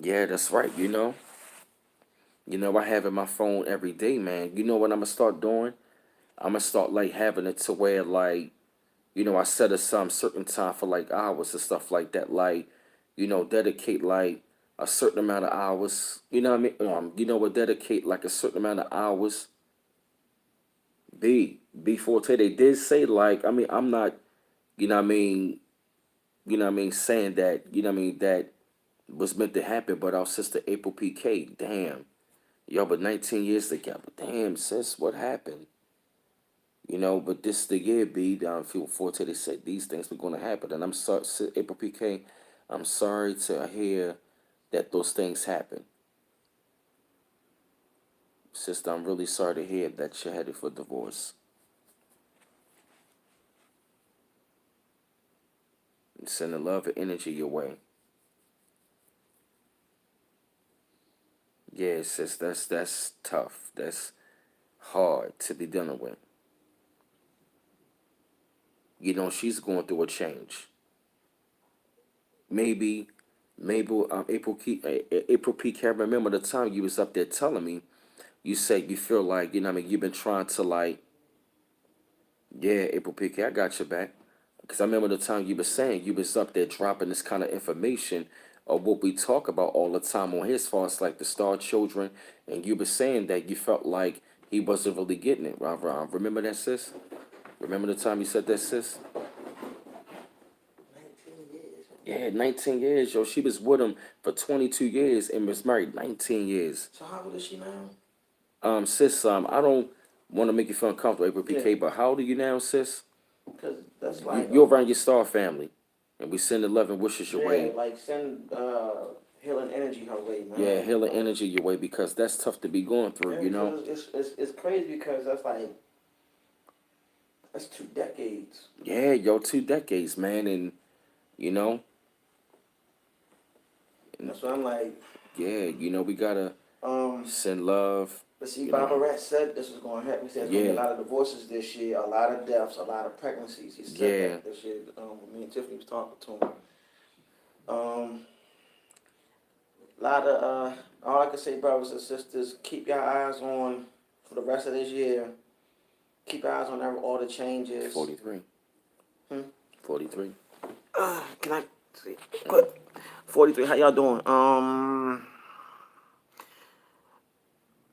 Yeah, that's right. I have in my phone every day, man. You know what I'm gonna start doing? I'm gonna start like having it to where like I set aside certain time for like hours and stuff like that. Like, dedicate like a certain amount of hours. You know what I mean? Dedicate like a certain amount of hours. Before today, they did say like, I mean, I'm not, you know what I mean, saying that, that was meant to happen. But our sister April PK, damn, y'all, but 19 years together, damn, sis, what happened? But this is the year, B. Down Field Forte, they said these things were going to happen. And I'm sorry, April PK, I'm sorry to hear that those things happen. Sister, I'm really sorry to hear that you're headed for divorce. Sending love and energy your way. Yeah, sis, that's tough. That's hard to be dealing with. She's going through a change. Maybe, April PK, I remember the time you was up there telling me, you said you feel like, you've been trying to like, yeah, April PK, I got your back. Because I remember the time you were saying you was up there dropping this kind of information of what we talk about all the time on his far as like the Star Children, and you were saying that you felt like he wasn't really getting it. Remember that, sis? Remember the time you said that, sis? 19 years. Yeah, 19 years, yo. She was with him for 22 years and was married 19 years. So how old is she now? Sis, I don't want to make you feel uncomfortable, April PK, Yeah. but how old are you now, sis? Because that's You're around your Star family, and we send 11 wishes your yeah, way. like send healing energy her way, man. Yeah, healing energy your way because that's tough to be going through, Yeah, it's crazy because that's 2 decades. Yeah, yo, 2 decades, man, and you know, That's what I'm like. yeah, we gotta Um, send love. but see, You Baba know, Rat said this was going to happen. He said there's going to be a yeah, lot of divorces this year, a lot of deaths, a lot of pregnancies. He said yeah, that this year. When me and Tiffany was talking to him. A lot of all I can say, brothers and sisters, keep your eyes on for the rest of this year. Keep your eyes on all the changes. 43, Hmm? 43. Can I see? Good. 43. How y'all doing?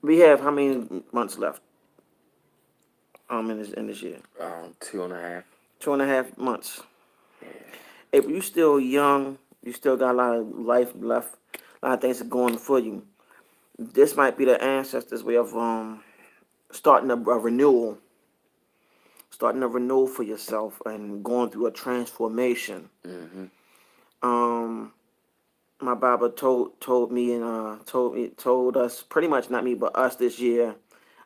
We have how many months left? In this year, 2.5. 2.5 months. April, you still young. You still got a lot of life left. A lot of things are going for you. This might be the ancestors' way of starting a renewal, starting a renewal for yourself, and going through a transformation. Mm-hmm. Um, my Baba told me and told us pretty much not me but us this year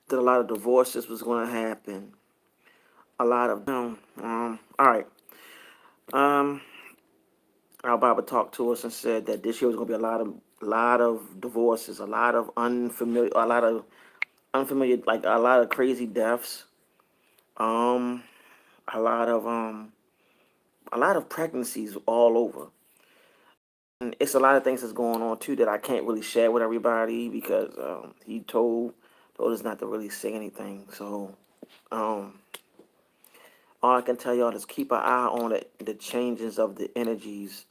that a lot of divorces was going to happen. A lot of all right. Um, our Baba talked to us and said that this year was going to be a lot of divorces, a lot of unfamiliar, like a lot of crazy deaths. Um, a lot of pregnancies all over. And it's a lot of things that's going on too that I can't really share with everybody because he told us not to really say anything. So um, all I can tell y'all is keep an eye on the changes of the energies.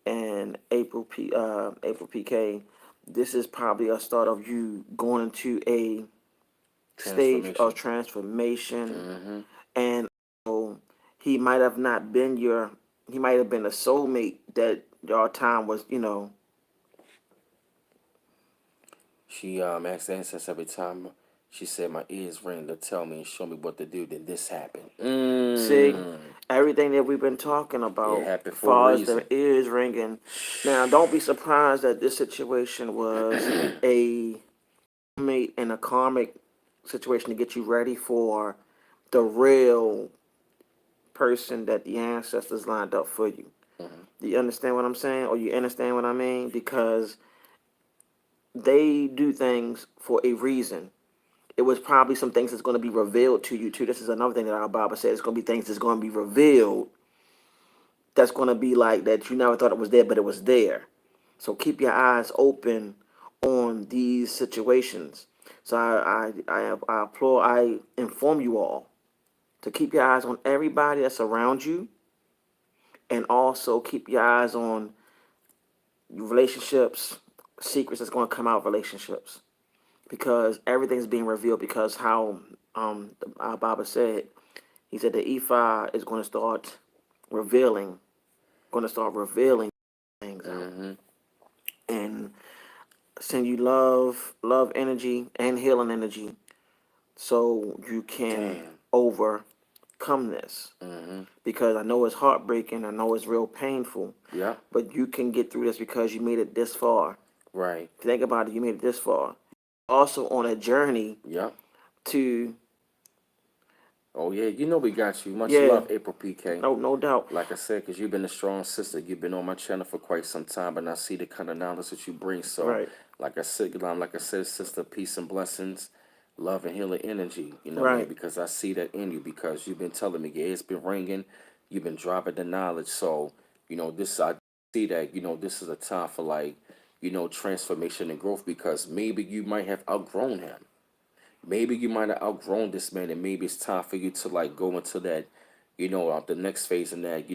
And April PK, this is probably a start of you going into a stage of transformation. Mm-hmm. And so he might have not been he might have been a soulmate that your time was, She asked the ancestors every time. She said my ears ring to tell me and show me what to do. Then this happened. see, everything that we've been talking It about happened as for a far as reason. the ears ringing. Now, don't be surprised that this situation was a mate and a karmic situation to get you ready for the real person that the ancestors lined up for you. Mm-hmm. Do you understand what I'm saying? Or you understand what I mean? Because they do things for a reason. It was probably some things that's going to be revealed to you too. This is another thing that our Bible said. It's going to be things that's going to be revealed that's going to be like that you never thought it was there, but it was there. So keep your eyes open on these situations. So I applaud, I inform you all to keep your eyes on everybody that's around you, and also keep your eyes on relationships, secrets that's going to come out of relationships, because everything's being revealed. Because how our Baba said, he said the Ifa is revealing, going to start revealing things out, Mm-hmm. and send you love energy and healing energy, so you can Damn. overcome this. Mm-hmm. Because I know it's heartbreaking, I know it's real painful, Yep. but you can get through this because you made it this far. Right. Think about it, you made it this far. Also on a journey Yep. to, Oh yeah, you know we got you. Much yeah, love, April PK. no doubt. Like I said, because you've been a strong sister. You've been on my channel for quite some time, and I see the kind of knowledge that you bring. So, Right, like I said, sister, peace and blessings, love and healing energy. You know what I mean? right. Because I see that in you. Because you've been telling me, yeah, it's been ringing. You've been dropping the knowledge. So, this I see that. This is a time for like, transformation and growth. Because maybe you might have outgrown him. Maybe you might have outgrown this man, and maybe it's time for you to like go into that, the next phase in that,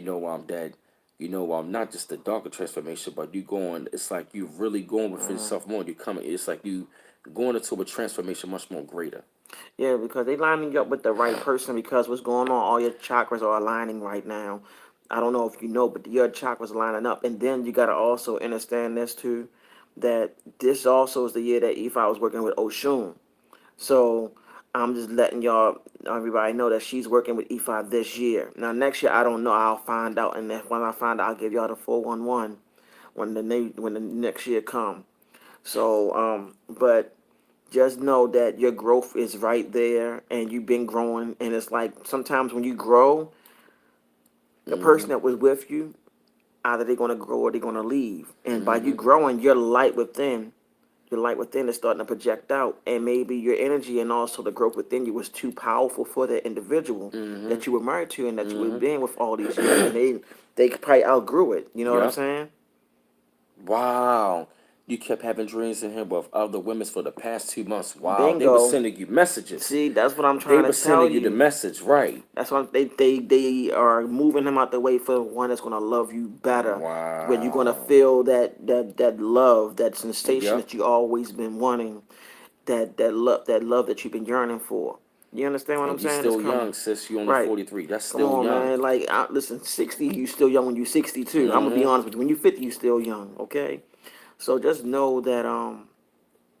not just the darker transformation, but you going. It's like you really going with yourself more. You coming. It's like you going into a transformation much more greater. Yeah, because they lining you up with the right person, because what's going on, all your chakras are aligning right now. I don't know if you know, but your chakras are lining up. And then you got to also understand this too, that this also is the year that Ifa was working with Oshun. So I'm just letting everybody know that she's working with E5 this year. Now next year, I don't know. I'll find out, and when I find out, I'll give y'all the 411 when the next year come. So but just know that your growth is right there, and you've been growing. And it's like sometimes when you grow, the person Mhm. that was with you, either they're gonna grow or they're gonna leave. And by you Mhm. growing, your light within is starting to project out, and maybe your energy and also the growth within you was too powerful for the individual Mhm. that you were married to and that you were Mhm. being with all these years, and they probably outgrew it. You know what I'm Yep. saying? Wow. You kept having dreams in him with other women for the past 2 months. Wow. They were Bingo. sending you messages. See, that's what I'm They trying to were tell sending you the you. message, right? That's why they are moving him out the way for one that's gonna love you better, where you're gonna Wow. feel that love, that sensation Yep. that you always been wanting, that love that you've been yearning for. You understand what I'm And you saying? It's still coming. young, sis. You only Right. 43. That's Come still on, young. man. Like, listen, 60, you still young when you 62. I'm gonna be Mm-hmm. honest with you. When you 50, you still young. Okay. So just know that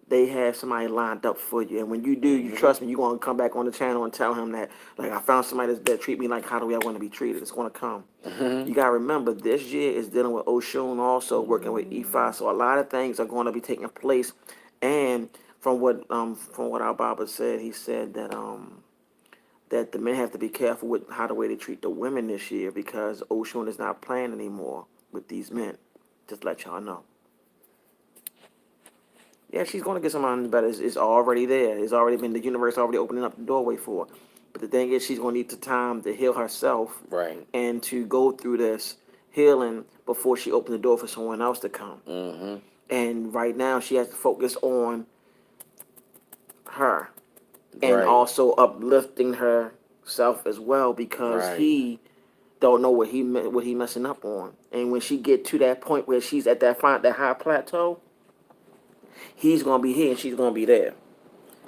they have somebody lined up for you, and when you do, you Mm-hmm. trust me. You gonna come back on the channel and tell him that, like, I found somebody that treat me like how the way I want to be treated. It's gonna come. Mm-hmm. You gotta remember, this year is dealing with Oshun, also working with E5. So a lot of things are going to be taking place, and from what our Baba said, he said that the men have to be careful with how the way they treat the women this year, because Oshun is not playing anymore with these men. Just let y'all know. Yeah, she's going to get someone better. It's already there. It's already been, the universe already opening up the doorway for her. But the thing is, she's going to need the time to heal herself Right. and to go through this healing before she opens the door for someone else to come. Mm-hmm. And right now, she has to focus on her, and Right. also uplifting herself as well, because Right. he don't know what he messing up on. And when she get to that point where she's at that high plateau, he's gonna be here and she's gonna be there,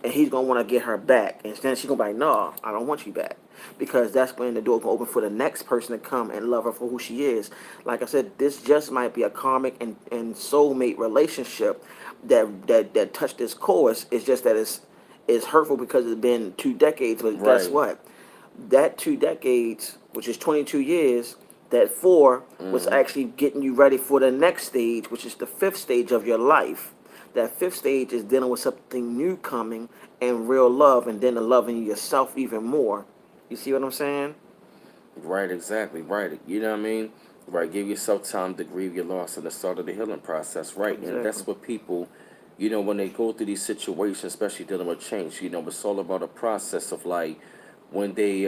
and he's gonna want to get her back. And then she's gonna be like, "No, I don't want you back," because that's when the door gonna open for the next person to come and love her for who she is. Like I said, this just might be a karmic and soulmate relationship that touched this course. It's just that it's hurtful because it's been 2 decades. But guess Right. what? That 2 decades, which is 22 years, that four was Mm-hmm. actually getting you ready for the next stage, which is the fifth stage of your life. That fifth stage is dealing with something new coming, and real love, and then the loving yourself even more. You see what I'm saying? Right. Exactly. Right. You know what I mean? Right. Give yourself time to grieve your loss and the start of the healing process. Right. And Exactly. that's what people, when they go through these situations, especially dealing with change, it's all about a process of like, when they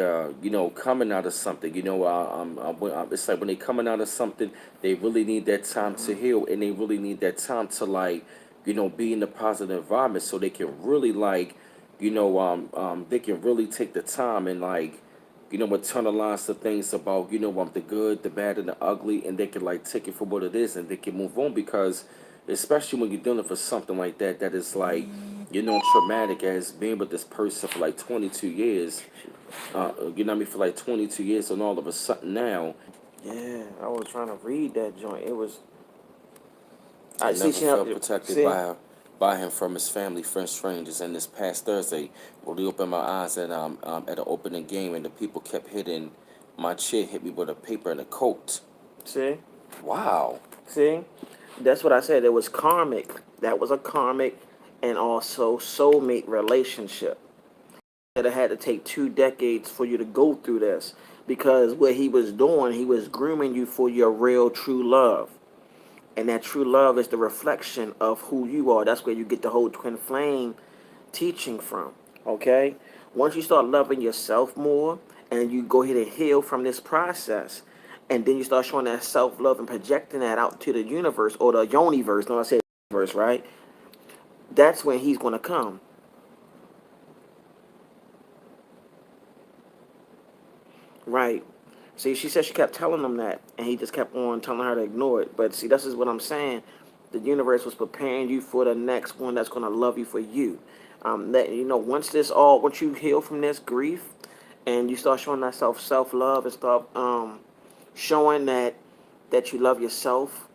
coming out of something. It's like when they coming out of something, they really need that time to heal, and they really need that time to like be in a positive environment so they can really like they can really take the time and like internalize the things about the good, the bad, and the ugly, and they can like take it for what it is, and they can move on because especially when you're dealing with something like that that is like traumatic as being with this person for like 22 years, for like 22 years, and all of a sudden now, Yeah, I was trying to read that joint. It was. I I see. never She felt protected see. by him from his family, friends, strangers. And this past Thursday, really opened my eyes at an opening game, and the people kept hitting my chin, hit me with a paper and a coat. See. Wow. See. That's what I said. It was karmic. That was a karmic, and also soulmate relationship. That it had to take 2 decades for you to go through this, because what he was doing, he was grooming you for your real, true love. And that true love is the reflection of who you are. That's where you get the whole twin flame teaching from. Okay? Once you start loving yourself more and you go ahead and heal from this process, and then you start showing that self love and projecting that out to the universe or the universe, no, I said universe, right? That's when he's going to come. Right. See, she said she kept telling him that, and he just kept on telling her to ignore it. But see, this is what I'm saying. The universe was preparing you for the next one that's going to love you for you. That once you heal from this grief, and you start showing that self love and start showing that you love yourself,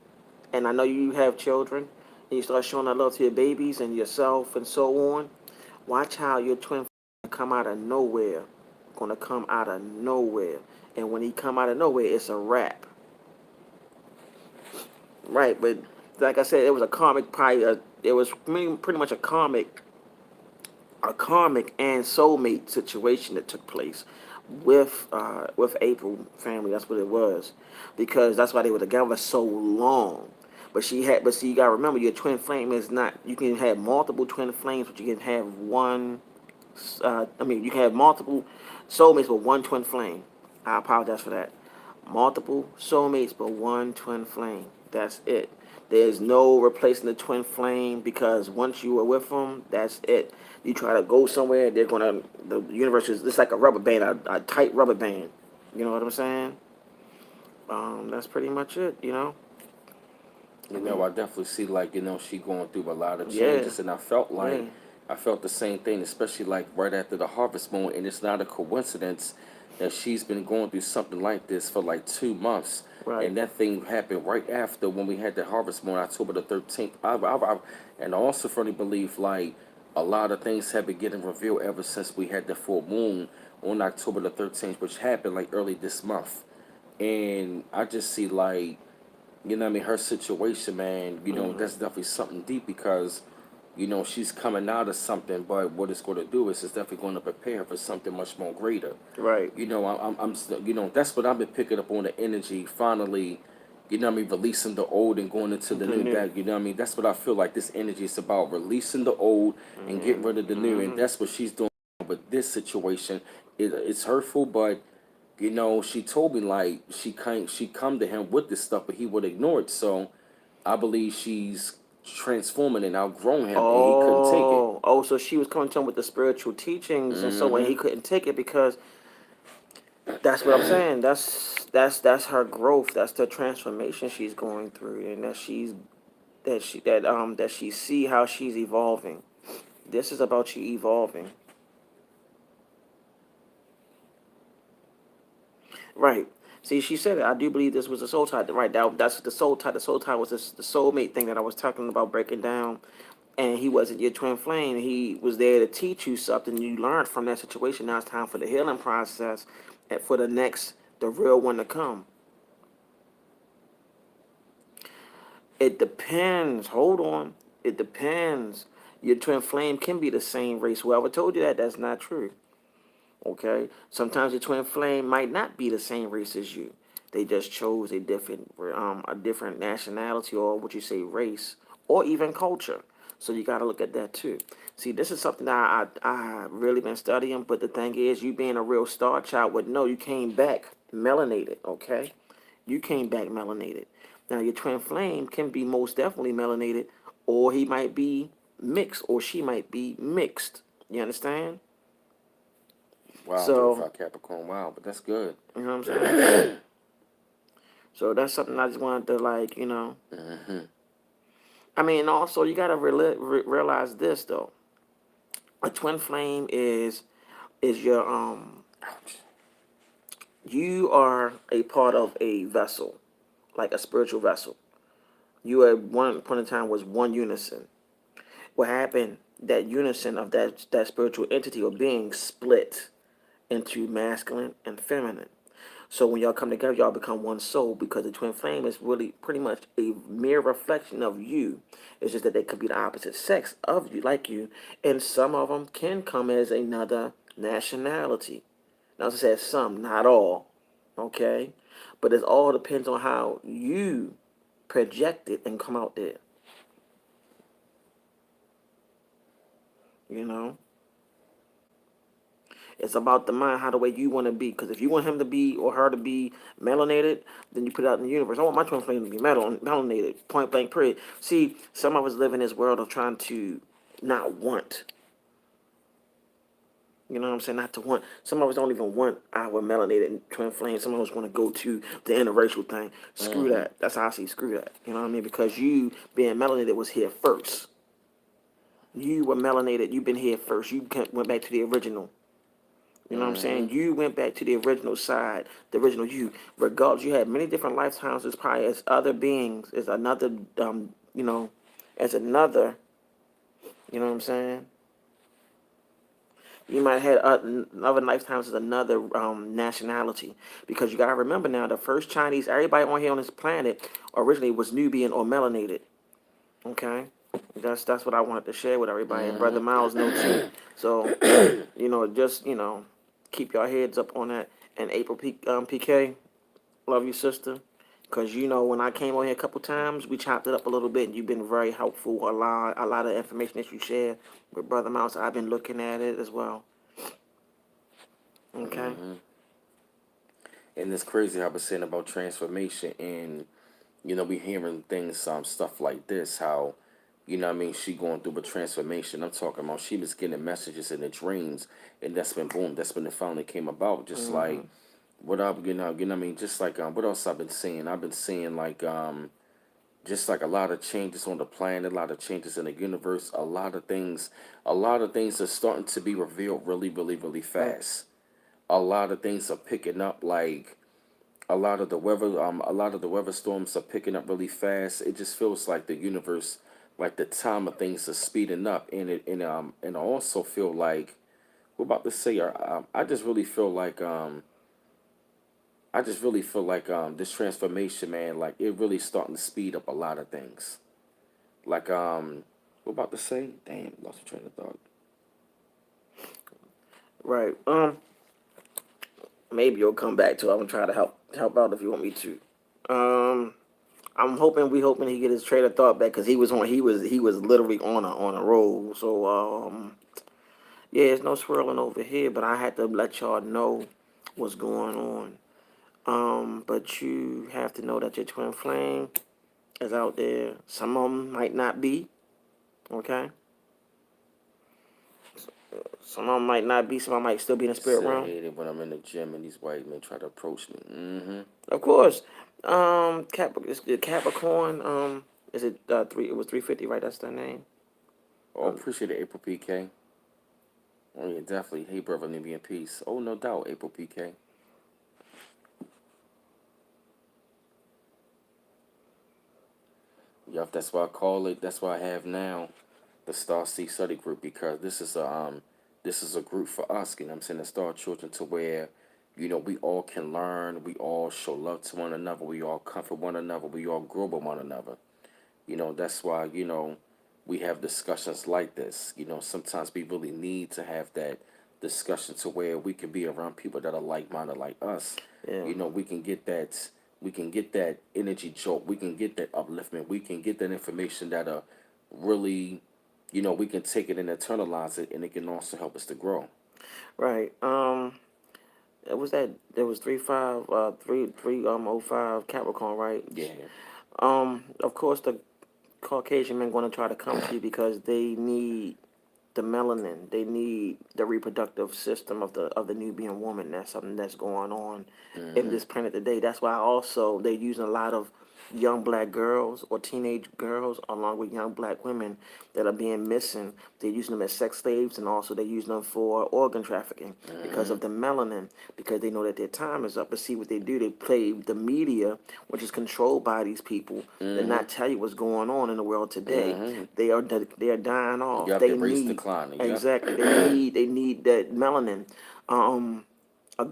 and I know you have children, and you start showing that love to your babies and yourself and so on. Watch how your twin come out of nowhere, gonna come out of nowhere, and when he come out of nowhere, it's a wrap, right? But like I said, it was a karmic it was pretty much a karmic and soulmate situation that took place with April family. That's what it was, because that's why they were together so long. But see, you gotta remember, your twin flame is not. You can have multiple twin flames, but you can have one. You can have multiple soulmates but one twin flame. I apologize for that. Multiple soulmates but one twin flame. That's it. There's no replacing the twin flame, because once you are with them, that's it. You try to go somewhere, the universe is it's like a rubber band, a tight rubber band. You know what I'm saying? That's pretty much it. I mean, I definitely see like she going through a lot of yeah, changes, and I felt yeah, like I felt the same thing, especially like right after the harvest moon, and it's not a coincidence that she's been going through something like this for like 2 months, right, and that thing happened right after when we had the harvest moon, October the 13th. And I also firmly believe like a lot of things have been getting revealed ever since we had the full moon on October the 13th, which happened like early this month, and I just see like her situation, man, that's definitely something deep because, she's coming out of something, but what it's going to do is it's definitely going to prepare her for something much more greater. right. That's what I've been picking up on the energy, finally, releasing the old and going into the The new. new. That's what I feel like this energy is about, releasing the old and getting rid of the new. And Mm-hmm. that's what she's doing with this situation. It's hurtful, but she told me like she come to him with this stuff, but he would ignore it. So I believe she's transforming and outgrown him, and he couldn't take it. So she was coming to him with the spiritual teachings, and so when Hmm. he couldn't take it, because that's what I'm saying. That's her growth. That's the transformation she's going through, and that she see how she's evolving. This is about you evolving, right? See, she said it. I do believe this was a soul tie. Right. That's the soul tie. The soul tie was the soulmate thing that I was talking about breaking down. And he wasn't your twin flame. He was there to teach you something you learned from that situation. Now it's time for the healing process and for the real one to come. It depends. Hold on. It depends. Your twin flame can be the same race. Whoever told you that, that's not true. Okay? Sometimes your twin flame might not be the same race as you. They just chose a different nationality, or what you say race, or even culture. So you got to look at that too. See, this is something that I really been studying. But the thing is, you being a real star child would know you came back melanated. Okay, you came back melanated. Now your twin flame can be most definitely melanated, or he might be mixed, or she might be mixed. You understand? Wow, So 35 Capricorn. Wow, but that's good. you know what I'm saying. So that's something I just wanted to like, Mm-hmm. I mean, also you gotta realize this though. A twin flame is your Ouch. you are a part of a vessel, like a spiritual vessel. You at one point in time was one unison. What happened? That unison of that spiritual entity or being split into masculine and feminine. So when y'all come together, y'all become one soul because the twin flame is really pretty much a mere reflection of you. It's just that they could be the opposite sex of you, like you, and some of them can come as another nationality. Now, as I said, some, not all, okay? But it all depends on how you project it and come out there, you know? It's about the mind, how the way you want to be. Because if you want him to be or her to be melanated, then you put it out in the universe. I want my twin flame to be melanated, point blank, period. See, some of us live in this world of trying to not want. You know what I'm saying? Not to want. Some of us don't even want our melanated twin flame. Some of us want to go to the interracial thing. Screw Mm-hmm. that. That's how I see screw that. You know what I mean? Because you being melanated was here first. You were melanated. You've been here first. You went back to the original. You know what I'm Mm-hmm. saying? You went back to the original side, the original you. Regardless, you had many different lifetimes as probably as other beings, as another, as another, you know what I'm saying? You might have had other lifetimes as another nationality. Because you got to remember now, the first Chinese, everybody on here on this planet originally was Nubian or melanated. Okay? That's what I wanted to share with everybody. And Brother Miles know too. So, just, keep your heads up on that. And April PK, love you, sister. Because, when I came on here a couple times, we chopped it up a little bit. And you've been very helpful. A lot of information that you share with Brother Mouse, I've been looking at it as well. Okay? Mm-hmm. And it's crazy how I was saying about transformation, and we hearing things, stuff like this, how, what I mean, she going through a transformation. I'm talking about she was getting messages in the dreams, and that's been boom, that's when it finally came about. Just like Hmm. what up, what I mean, just like what else I've been seeing? I've been seeing like just like a lot of changes on the planet, a lot of changes in the universe, a lot of things are starting to be revealed really, really, really Right. fast. A lot of things are picking up, like a lot of the weather storms are picking up really fast. It just feels like the universe, like the time of things are speeding up, and I also feel like we're about to say, I just really feel like this transformation, man, like it really starting to speed up a lot of things. Like we're about to say, damn, lost the train of thought. Right. Maybe you'll come back to it. I'm gonna try to help out if you want me to. Um, we hoping he get his train of thought back because he was literally on a roll. So yeah, there's no swirling over here, but I had to let y'all know what's going on. But you have to know that your twin flame is out there. Some of them might not be, okay? Some of them might not be. Some of them might still be in the spirit Said I realm. hate it when I'm in the gym and these white men try to approach me. Mm-hmm. Of course. Is it Capricorn. Is it 3? It was 350, right? That's their name. Oh, Um, appreciate it, April PK. Oh yeah, definitely. Hey, brother, let me be in peace. Oh, no doubt, April PK. Yup, that's why I call it. That's why I have now the Star Seed Study Group, because this is a group for us. You know what I'm saying? The Star Children, to where we all can learn. We all show love to one another. We all comfort one another. We all grow with one another. That's why we have discussions like this. Sometimes we really need to have that discussion to where we can be around people that are like-minded like us. yeah. We can get that energy jolt. We can get that upliftment. We can get that information that really we can take it and internalize it, and it can also help us to grow. Right. It was that there was 3-5 05 Capricorn, right? Yeah. Of course the Caucasian men going to try to come to you because they need the melanin. They need the reproductive system of the Nubian woman. That's something that's going on in Mm-hmm. this planet today. That's why also they're using a lot of young black girls or teenage girls along with young black women that are being missing. They're using them as sex slaves, and also they're using them for organ trafficking because Mm-hmm. of the melanin, because they know that their time is up. But see what they do, they play the media, which is controlled by these people, that Mm-hmm. not tell you what's going on in the world today. Mm-hmm. They are dying off. Yep, They the race need, declining. Yep. exactly, they need that melanin. Um,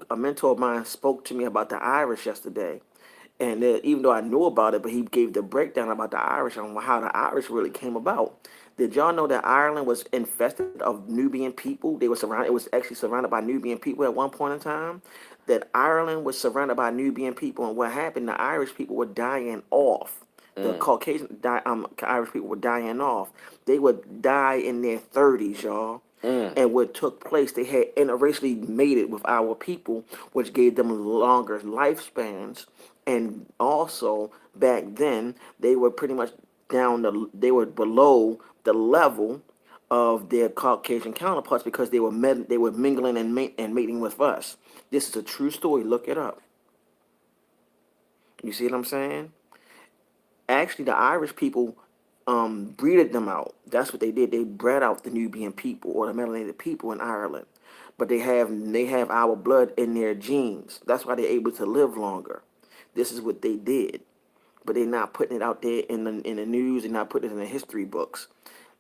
a mentor of mine spoke to me about the Irish yesterday, and even though I knew about it, but he gave the breakdown about the Irish and how the Irish really came about. Did y'all know that Ireland was infested of Nubian people? They were surrounded. It was actually surrounded by Nubian people at one point in time. That Ireland was surrounded by Nubian people, and what happened? The Irish people were dying off. The Mm. Irish people were dying off. They would die in their 30s, y'all. Mm. And what took place, they had interracially mated with our people, which gave them longer lifespans. And also back then, they were pretty much they were below the level of their Caucasian counterparts because they were mingling and mating with us. This is a true story. Look it up. You see what I'm saying? Actually, the Irish people breeded them out. That's what they did. They bred out the Nubian people or the melanated people in Ireland. But they have our blood in their genes. That's why they're able to live longer. This is what they did. But they're not putting it out there in the news. They're not putting it in the history books.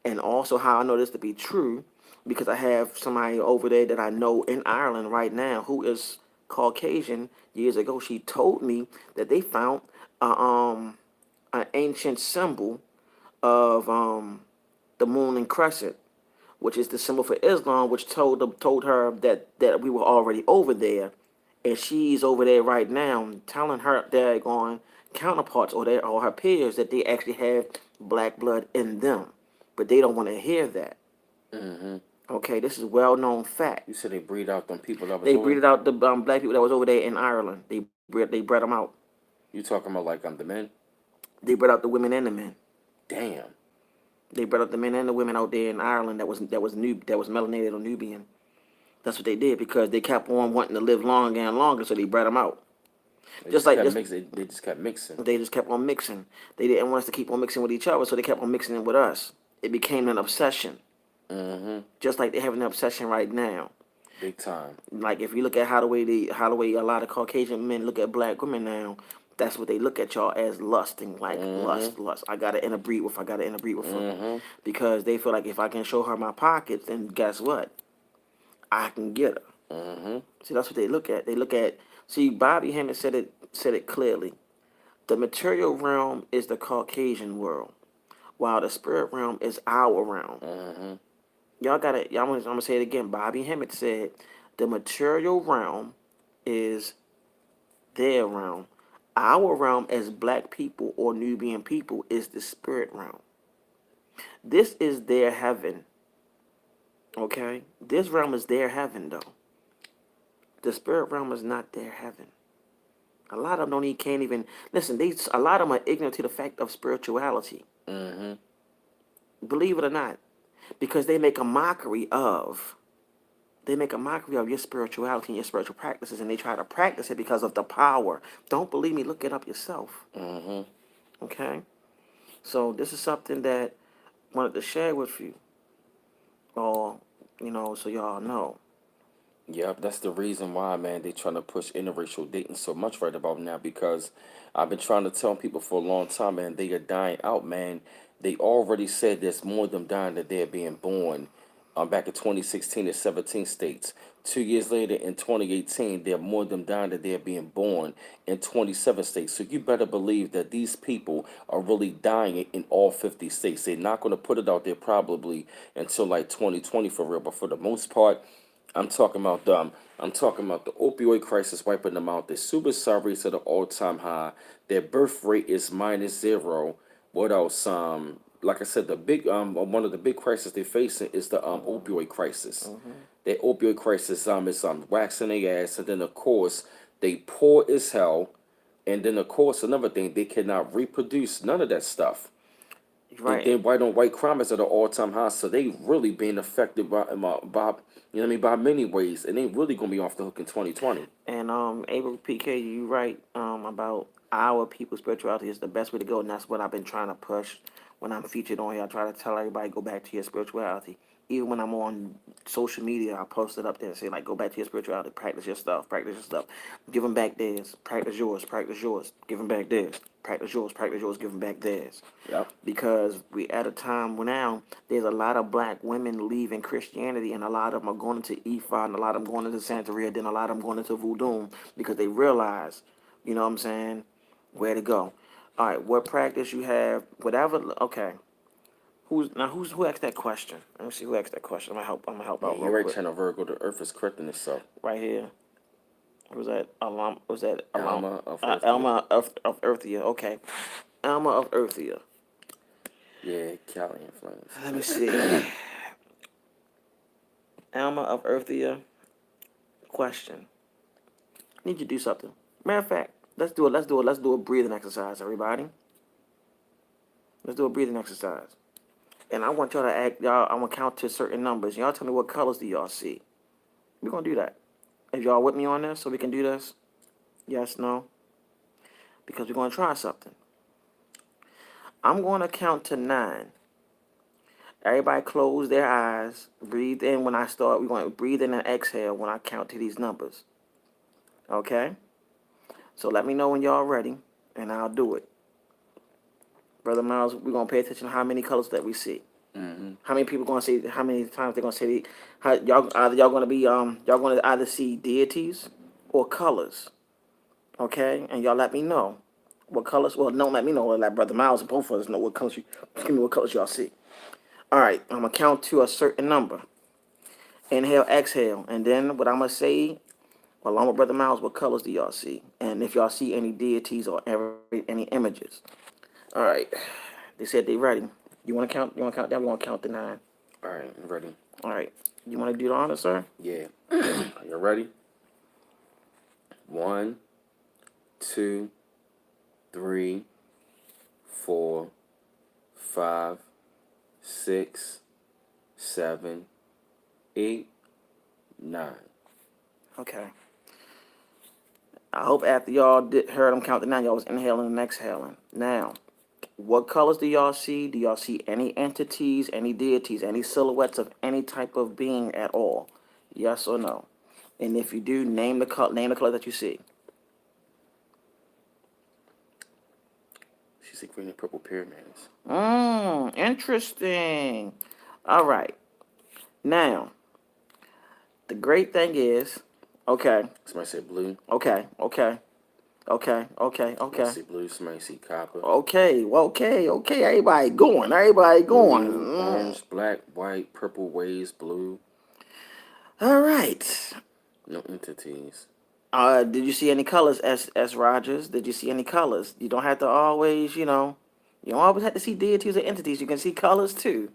And also, how I know this to be true, because I have somebody over there that I know in Ireland right now who is Caucasian. Years ago, she told me that they found a, an ancient symbol of the moon and crescent, which is the symbol for Islam, which told her that we were already over there, and she's over there right now, telling her they're going counterparts or her peers that they actually have black blood in them, but they don't want to hear that. Mm-hmm. Okay, this is well known fact. You said they breed out them people that was They over. breeded out the black people that was over there in Ireland. They bred them out. You talking about like the men? They bred out the women and the men. Damn. They bred out the men and the women out there in Ireland that was melanated or Nubian. That's what they did because they kept on wanting to live longer and longer, so they bred them out. They Just just like kept this, mixing. They just kept mixing. they just kept on mixing. They didn't want us to keep on mixing with each other, so they kept on mixing it with us. It became an obsession, Mm-hmm. just like they're having an obsession right now. Big time. Like if you look at how the way a lot of Caucasian men look at black women now, that's what they look at y'all as lusting, like Mm-hmm. lust. I gotta interbreed with her, I gotta interbreed with her, Mm-hmm. because they feel like if I can show her my pockets, then guess what? I can get her. Mm-hmm. See, that's what they look at. They look at. See, Bobby Hemmett said it clearly. The material realm is the Caucasian world, while the spirit realm is our realm. Mm-hmm. Y'all got it. I'm gonna say it again. Bobby Hemmett said, the material realm is their realm. Our realm as black people or Nubian people is the spirit realm. This is their heaven. Okay, this realm is their heaven, though. The spirit realm is not their heaven. A lot of them don't even can't even listen. A lot of them are ignorant to the fact of spirituality. Mm-hmm. Believe it or not, because they make a mockery of your spirituality and your spiritual practices, and they try to practice it because of the power. Don't believe me? Look it up yourself. Mm-hmm. Okay. So this is something that I wanted to share with you, or so y'all know. Yep, that's the reason why, man, they trying to push interracial dating so much right about now because I've been trying to tell people for a long time, man, they are dying out, man. They already said there's more of them dying than they're being born. Back in 2016 in 17 states. 2 years later in 2018, there are more of them dying than they're being born in 27 states. So you better believe that these people are really dying in all 50 states. They're not going to put it out there probably until like 2020 for real, but for the most part, I'm talking about the opioid crisis wiping them out. The suicide rates at an all-time high. Their birth rate is -0. What else? like I said, the big one of the big crises they're facing is the opioid crisis. The opioid crisis is waxing their ass, and then of course they poor as hell, and then of course another thing, they cannot reproduce none of that stuff. And Right. then white on white crime is at an all time high, so they really being affected by you know what I mean, by many ways, and they really gonna be off the hook in 2020. And Abel PK, you right about our people's spirituality is the best way to go, and that's what I've been trying to push when I'm featured on here. I try to tell everybody go back to your spirituality. Even when I'm on social media, I post it up there and say like, go back to your spirituality, practice your stuff, give them back theirs, practice yours, give them back theirs, practice yours, give them back theirs. Yep. Because we at a time where now there's a lot of black women leaving Christianity, and a lot of them are going into Ifa, and a lot of them going into Santeria, then a lot of them going into Voodoo because they realize, you know what I'm saying, where to go. All right, what practice you have, whatever. Okay, who asked that question? Let me see who asked that question. I'm gonna help Yeah, out real you're right, quick. Channel Virgo. The Earth is correcting itself. Right here. Was that Alam? Was that Alam? Alma of Earth. Elma of Earthia. Okay, Elma of Earthia. Yeah, Cali influence. Let me see. Alma of Earthia. Question. I need you to do something. Matter of fact, let's do a breathing exercise, everybody. Let's do a breathing exercise. And I want y'all to act y'all, I'm gonna count to certain numbers. Y'all tell me what colors do y'all see. We're gonna do that. If y'all with me on this so we can do this? Yes, no? Because we're gonna try something. I'm gonna count to 9. Everybody close their eyes. Breathe in when I start. We're going to breathe in and exhale when I count to these numbers. Okay? So let me know when y'all ready, and I'll do it. Brother Miles, we're going to pay attention to how many colors that we see. How many people going to say, how many times they're going to say, y'all going to be, y'all going to either see deities or colors. Okay? And y'all let me know what colors, well, don't let me know, let Brother Miles and both of us know what colors what colors y'all see. All right, I'm going to count to a certain number. Inhale, exhale. And then what I'm going to say, along with Brother Miles, what colors do y'all see? And if y'all see any deities or any images. All right. They said they ready. You want to count? You want to count down? We want to count to 9. All right, I'm ready. All right. You want to do the honor, sir? Yeah. You ready? 1, 2, 3, 4, 5, 6, 7, 8, 9. Okay. I hope after y'all heard them count to 9, y'all was inhaling and exhaling. Now, what colors do y'all see? Do y'all see any entities, any deities, any silhouettes of any type of being at all? Yes or no? And if you do, name the color that you see. She said green and purple pyramids. Interesting. All right. Now, the great thing is, okay, Somebody said blue. okay. Somebody see blue. Somebody see copper. Okay. Everybody going. Blue, orange, black, white, purple, waves, blue. All right. No entities. Did you see any colors, S. Rogers? Did you see any colors? You don't have to always, you don't always have to see deities or entities. You can see colors too,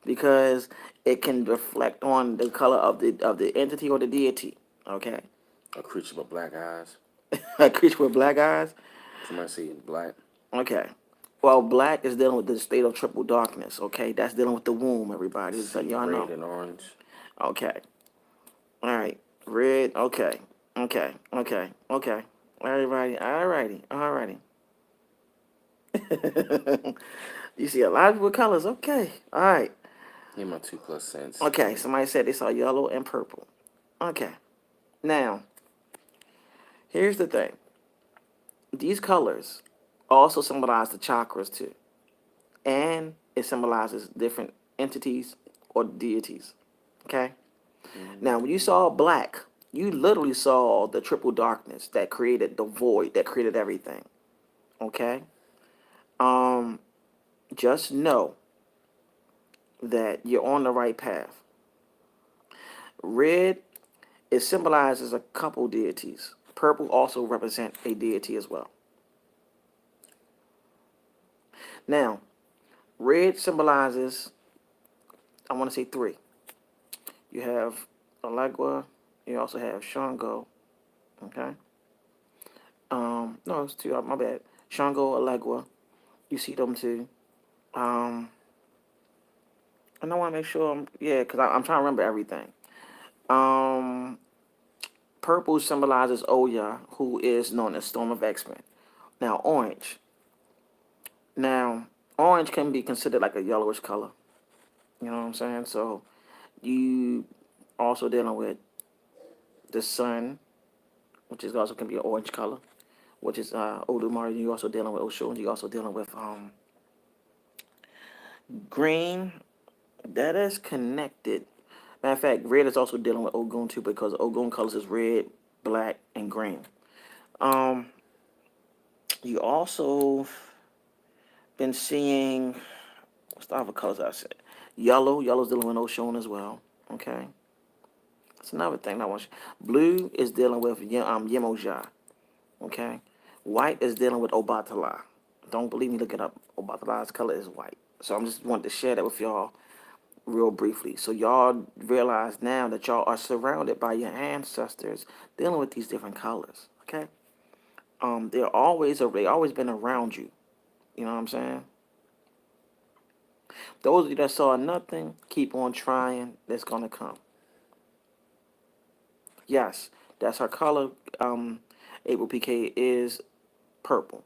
because it can reflect on the color of the entity or the deity. Okay. A creature with black eyes. A creature with black eyes. Somebody see black. Okay. Well, black is dealing with the state of triple darkness. Okay, that's dealing with the womb. Everybody, just so See y'all red know. and orange. Okay. All right. Red. Okay. Everybody. Alrighty. You see a lot of people with colors. Okay. All right. Here my 2 plus cents. Okay. Somebody said they saw yellow and purple. Okay. Now, here's the thing. These colors also symbolize the chakras too, and it symbolizes different entities or deities. Okay. Now, when you saw black, you literally saw the triple darkness that created the void, that created everything. Okay? Just know that you're on the right path. Red, it symbolizes a couple deities. Purple also represents a deity as well. Now, Red symbolizes, I want to say three. You have Elegua. You also have Shango. Okay. No, it's two. My bad. Shango, Elegua. You see them too. Um, and I want to make sure yeah, because I'm trying to remember everything. Um, Purple symbolizes Oya, who is known as Storm of X-Men. Now, orange. Now, orange can be considered like a yellowish color. You know what I'm saying? So, you also dealing with the sun, which is also can be an orange color, which is Olumare. You also dealing with Osho, and you also dealing with green. That is connected. Matter of fact, red is also dealing with Ogun too, because Ogun colors is red, black, and green. Um, you also been seeing what's the other colors I said? Yellow. Yellow's dealing with Oshun as well. Okay. That's another thing I want. Blue is dealing with Yemoja. Okay. White is dealing with Obatala. Don't believe me? Look it up. Obatala's color is white. So I'm just wanting to share that with y'all real briefly. So y'all realize now that y'all are surrounded by your ancestors dealing with these different colors. Okay. They always been around you. You know what I'm saying? Those of you that saw nothing, keep on trying. That's gonna come. Yes, that's her color. April PK is purple.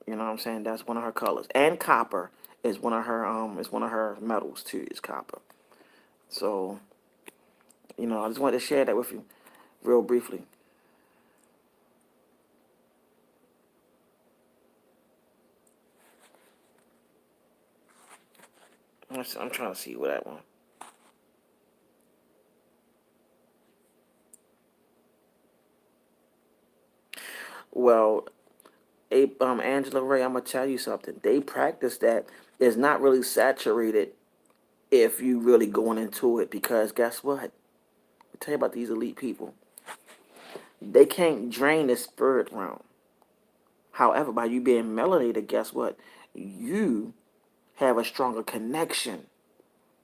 You know what I'm saying? That's one of her colors. And copper is one of her metals too, is copper. So, I just wanted to share that with you real briefly. I'm trying to see what that one. Well, Angela Ray, I'm gonna tell you something. They practice that is not really saturated if you really going into it, because guess what? I tell you about these elite people. They can't drain the spirit realm. However, by you being melanated, guess what? You have a stronger connection.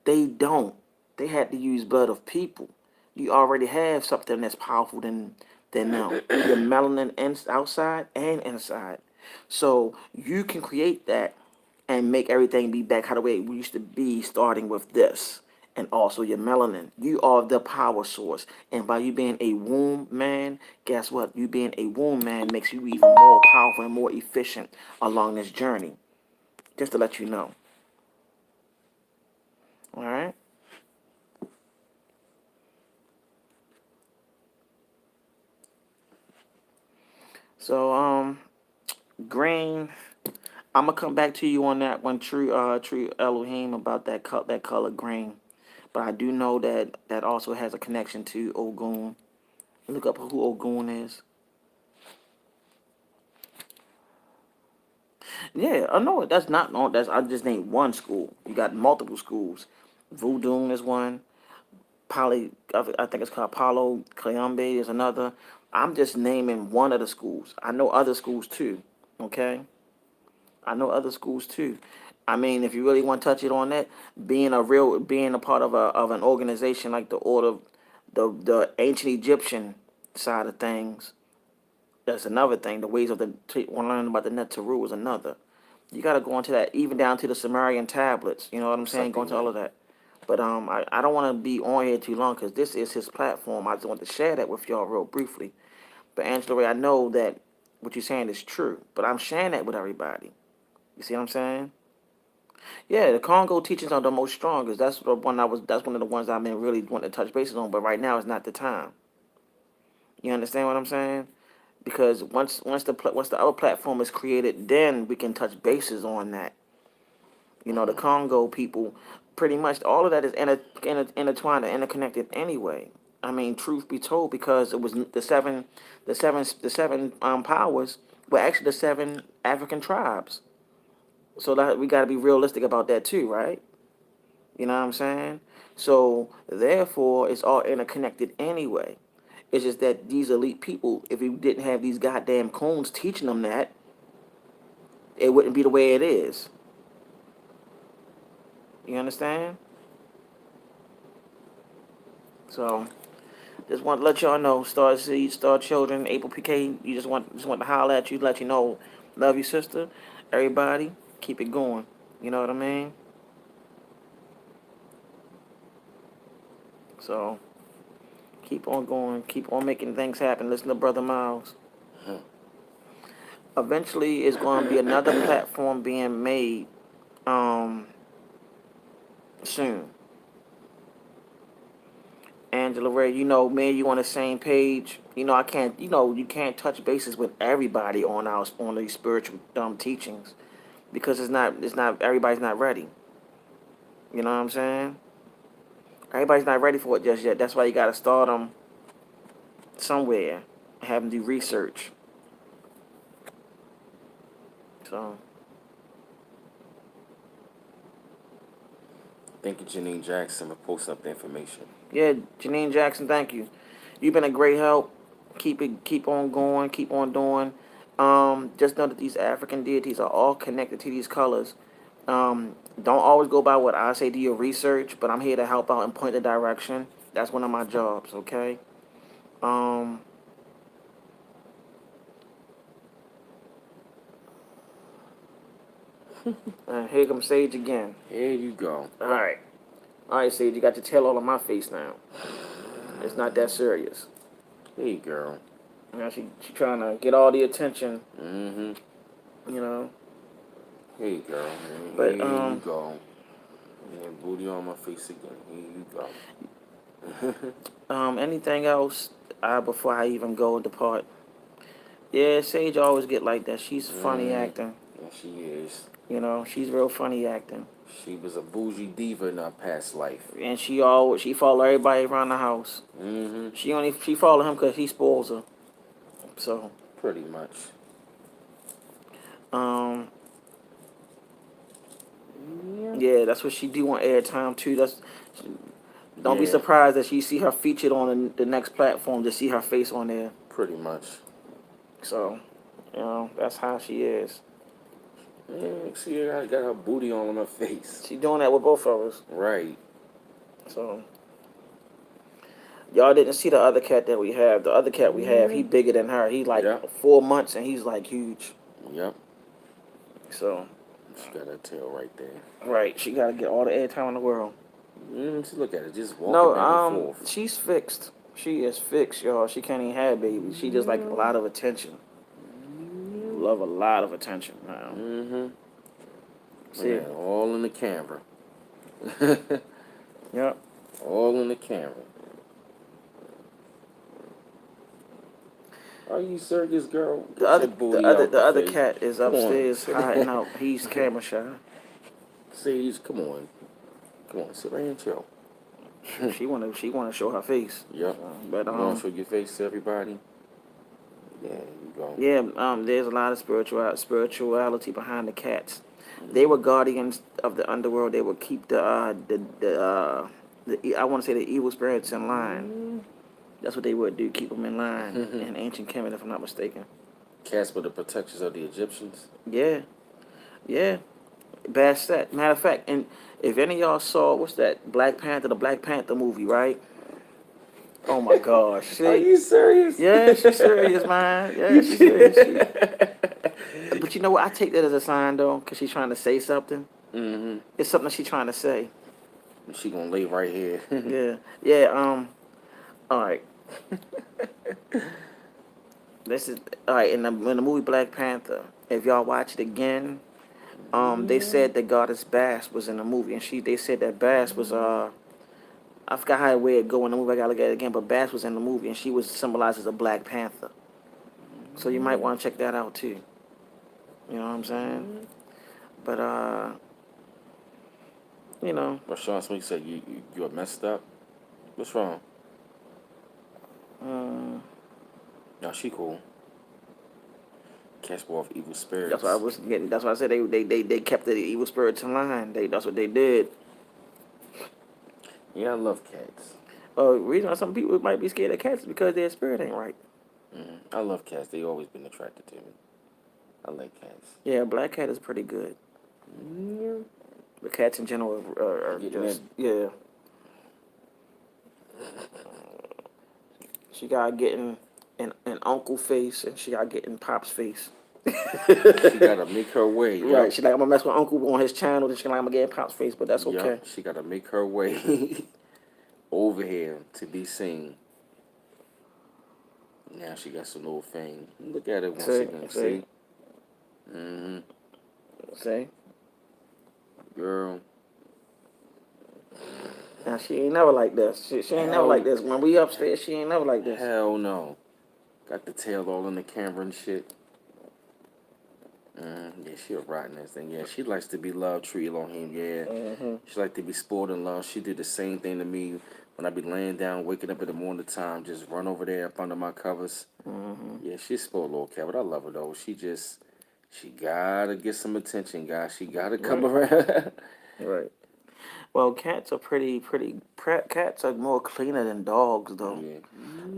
They don't. They had to use blood of people. You already have something that's powerful than them. Your melanin outside and inside. So you can create that and make everything be back how the way it used to be, starting with this. And also your melanin. You are the power source. And by you being a womb man, guess what? You being a womb man makes you even more powerful and more efficient along this journey. Just to let you know. All right? So, green. I'm gonna come back to you on that one, true Elohim, about that color green. But I do know that that also has a connection to Ogun. Look up who Ogun is. Yeah, I know that's not no. That's I just named one school. You got multiple schools. Voodoo is one. I think it's called Paulo Cleombe is another. I'm just naming one of the schools. I know other schools too. Okay, I know other schools too. I mean, if you really want to touch it on that, being a part of an organization like the Order, the ancient Egyptian side of things, that's another thing. The ways of want to learn about the Neteru is another. You got to go into that, even down to the Sumerian tablets. You know what I'm saying? Go Something into all like of that. But I don't want to be on here too long because this is his platform. I just want to share that with y'all real briefly. But Angela Ray, I know that what you're saying is true, but I'm sharing that with everybody. You see what I'm saying? Yeah, the Congo teachings are the most strongest. That's the one I was. That's one of the ones I've been really wanting to touch bases on. But right now is not the time. You understand what I'm saying? Because once the other platform is created, then we can touch bases on that. The Congo people, pretty much all of that is intertwined and interconnected anyway. I mean, truth be told, because it was the seven powers were actually the seven African tribes. So that we got to be realistic about that too, right? You know what I'm saying? So therefore, it's all interconnected anyway. It's just that these elite people, if you didn't have these goddamn coons teaching them that, it wouldn't be the way it is. You understand? So just want to let y'all know, Star Seed, Star Children, April PK. You just want to holler at you, let you know, love you, sister. Everybody, keep it going. You know what I mean? So keep on going, keep on making things happen. Listen to Brother Miles. Eventually, it's going to be another platform being made um soon. Angela Ray, me and you on the same page. I can't, you can't touch bases with everybody on these spiritual teachings because it's not everybody's not ready. You know what I'm saying? Everybody's not ready for it just yet. That's why you got to start them somewhere, have them do research. So Thank you, Janine Jackson, for posting up the information. yeah, Janine Jackson, thank you. You've been a great help. Keep on going, keep on doing. Just know that these African deities are all connected to these colors. Don't always go by what I say. Do your research, but I'm here to help out and point the direction. That's one of my jobs. Okay. Um. Here comes Sage again. Here you go. All right, Sage. You got your tail all on my face now. It's not that serious. Hey, girl. She trying to get all the attention. Mm-hmm. You know. Hey, girl. Here But you go. Yeah, booty on my face again. Here you go. Anything else? Before I even go depart. Yeah, Sage always get like that. She's funny acting. Yeah, she is. She's real funny acting. She was a bougie diva in her past life. And she follow everybody around the house. Mm-hmm. She follow him because he spoils her. So Pretty much. um yeah, that's what she do on airtime too. Don't be Yeah, surprised that you see her featured on the next platform to see her face on there. pretty much. So that's how she is. Yeah, see, I got her booty all on her face. She doing that with both of us. Right. So y'all didn't see the other cat that we have. The other cat we have, he bigger than her. He like Yep. 4 months and he's like huge. Yep. So She got her tail right there. right, she gotta get all the airtime in the world. See, look at it, just walking No, back and forth. she's fixed. She is fixed, y'all. She can't even have babies. She just like a lot of attention. Love a lot of attention now. Mm-hmm. See, Yeah, all in the camera. yep. All in the camera. Are you serious, girl? Get your booty out The other face. cat is Come on. upstairs hiding out. He's camera shy. Sage, come on. Come on, sit right and chill. She wanna show her face. Yep. But You want to show your face to everybody? Yeah, you go. yeah, there's a lot of spirituality behind the cats. They were guardians of the underworld. They would keep I want to say the evil spirits in line. That's what they would do, keep them in line in ancient Kemet, if I'm not mistaken. Cats were the protectors of the Egyptians. Yeah, yeah. Bad set. Matter of fact, and if any of y'all saw what's that the Black Panther movie, right? Oh my gosh. See? Are you serious? Yeah, she's serious, man. Yeah, she's serious. But you know what? I take that as a sign, though, because she's trying to say something. Mm-hmm. It's something she's trying to say. She gonna lay right here. Yeah, yeah. All right. This is all right. In the movie Black Panther, if y'all watch it again, they said that Goddess Bass was in the movie, and they said that Bass was I forgot how way it go in the movie. I gotta look at it again, but Bass was in the movie, and she was symbolized as a Black Panther. So you might want to check that out too. You know what I'm saying? But But Sean Smith said you're messed up. What's wrong? No, she cool. Catch off evil spirits. that's why I was getting. That's why I said they kept the evil spirits in line. That's what they did. Yeah, I love cats. Reason why some people might be scared of cats is because their spirit ain't right. I love cats. They always been attracted to me. I like cats. Yeah, black cat is pretty good. But cats in general are Getting just, that. yeah. She got getting an uncle face, and she got getting pop's face. She gotta make her way. Right. Yep. She like, I'm gonna mess with uncle on his channel. Then she like, I'm gonna get pop's face, but that's okay. Yep. She gotta make her way over here to be seen. Now she got some little fame. Look at it once See, again. see, See? Mm-hmm. see. Girl. Now she ain't never like this. She ain't never like Hell, this. When we upstairs, she ain't never like this. hell no. Got the tail all in the camera and shit. Yeah, she a rotten ass thing. Yeah, she likes to be loved, treated on him. Yeah, she like to be spoiled and loved. She did the same thing to me when I be laying down, waking up in the morning time, just run over there up under my covers. Yeah, she's a spoiled little cat, but I love her though. She gotta get some attention, guys. She gotta come Right. around. Right. Well, cats are cats are more cleaner than dogs, though. Yeah.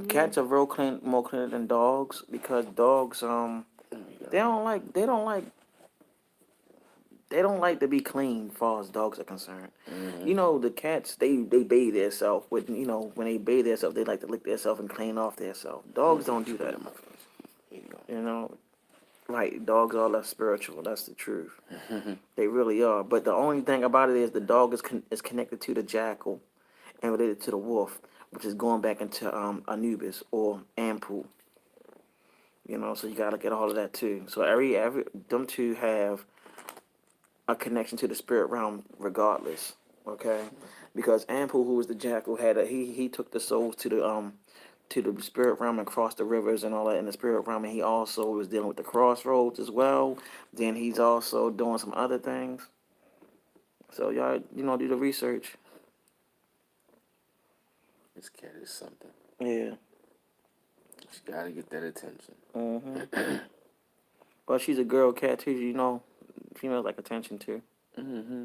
Cats are real clean, more cleaner than dogs because dogs, they don't like, they don't like to be clean, as far as dogs are concerned. You know, the cats, they bathe themselves with, when they bathe themselves, they like to lick themselves and clean off themselves. Dogs don't do that. My face. Here you go. You know, right? Dogs are less spiritual. That's the truth. They really are. But the only thing about it is the dog is connected to the jackal and related to the wolf, which is going back into Anubis or Anpu. So you gotta look at all of that too. So every them two have a connection to the spirit realm regardless. Okay, because Anpu, who was the jackal, he took the souls to the spirit realm and crossed the rivers and all that in the spirit realm, and he also was dealing with the crossroads as well. Then he's also doing some other things. So y'all, do the research. This cat is something. Yeah. She gotta get that attention. Well, she's a girl cat too. Females like attention too. Mm-hmm.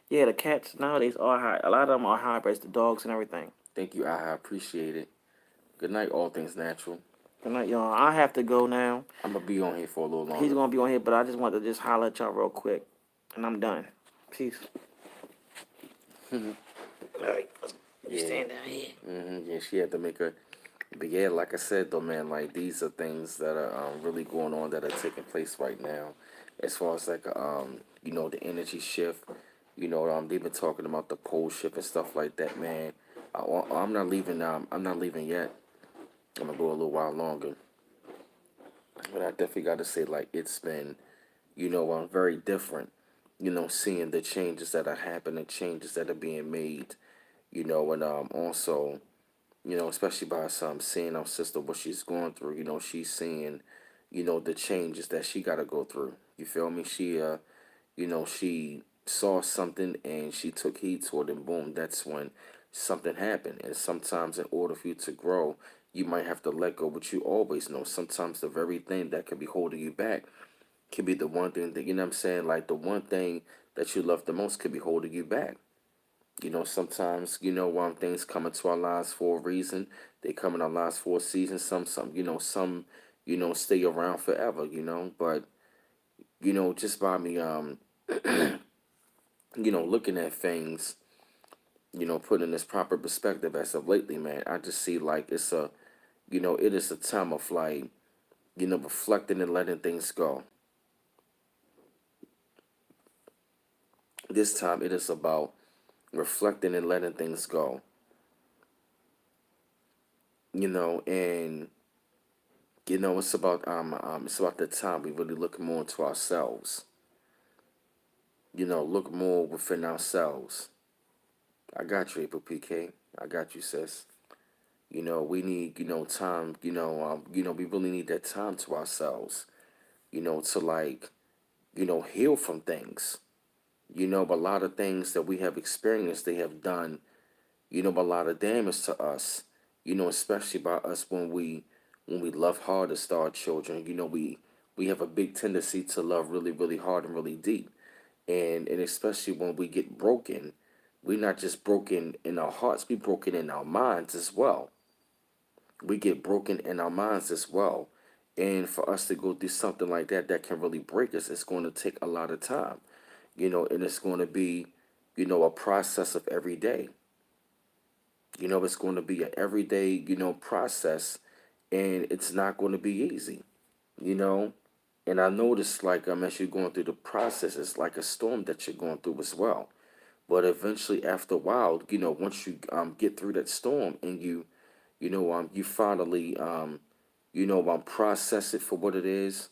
Yeah, the cats nowadays are high. A lot of them are hybrids, the dogs and everything. Thank you, I appreciate it. Good night, all things natural. Good night, y'all. I have to go now. I'm gonna be on here for a little He's longer. gonna be on here, but I just want to just holler at y'all real quick, and I'm done. Peace. All right, you Yeah. stand down here. Yeah, she had to make her. But yeah, like I said though, man, like these are things that are really going on that are taking place right now, as far as like the energy shift. They've been talking about the pole shift and stuff like that, man. I'm not leaving. I'm not leaving yet. I'm gonna go a little while longer. But I definitely got to say, like, it's been, very different. Seeing the changes that are happening, changes that are being made. And also, especially by seeing our sister what she's going through. She's seeing, the changes that she got to go through. You feel me? She saw something and she took heed to it, and boom, that's when something happened. And sometimes, in order for you to grow, you might have to let go. But you always know sometimes the very thing that can be holding you back can be the one thing that, what I'm saying, like the one thing that you love the most could be holding you back. Sometimes, things come into our lives for a reason. They come in our lives for a season. Some, stay around forever, but, just by me, looking at things, put in this proper perspective as of lately, man, I just see like it is a time of like, reflecting and letting things go. This time it is about reflecting and letting things go, and it's about the time we really look more into ourselves, look more within ourselves. I got you, April PK. I got you, sis. We need, time, we really need that time to ourselves, to like, heal from things. But a lot of things that we have experienced, they have done, a lot of damage to us, especially by us when we love hard as our children. We have a big tendency to love really, really hard and really deep. And especially when we get broken, we're not just broken in our hearts, we broken in our minds as well. We get broken in our minds as well. And for us to go through something like that that can really break us, it's going to take a lot of time. and it's going to be, a process of every day. It's going to be an everyday, process, and it's not going to be easy, you know. And I noticed, like, as you're going through the process, it's like a storm that you're going through as well. But eventually, after a while, once you get through that storm and you finally, process it for what it is.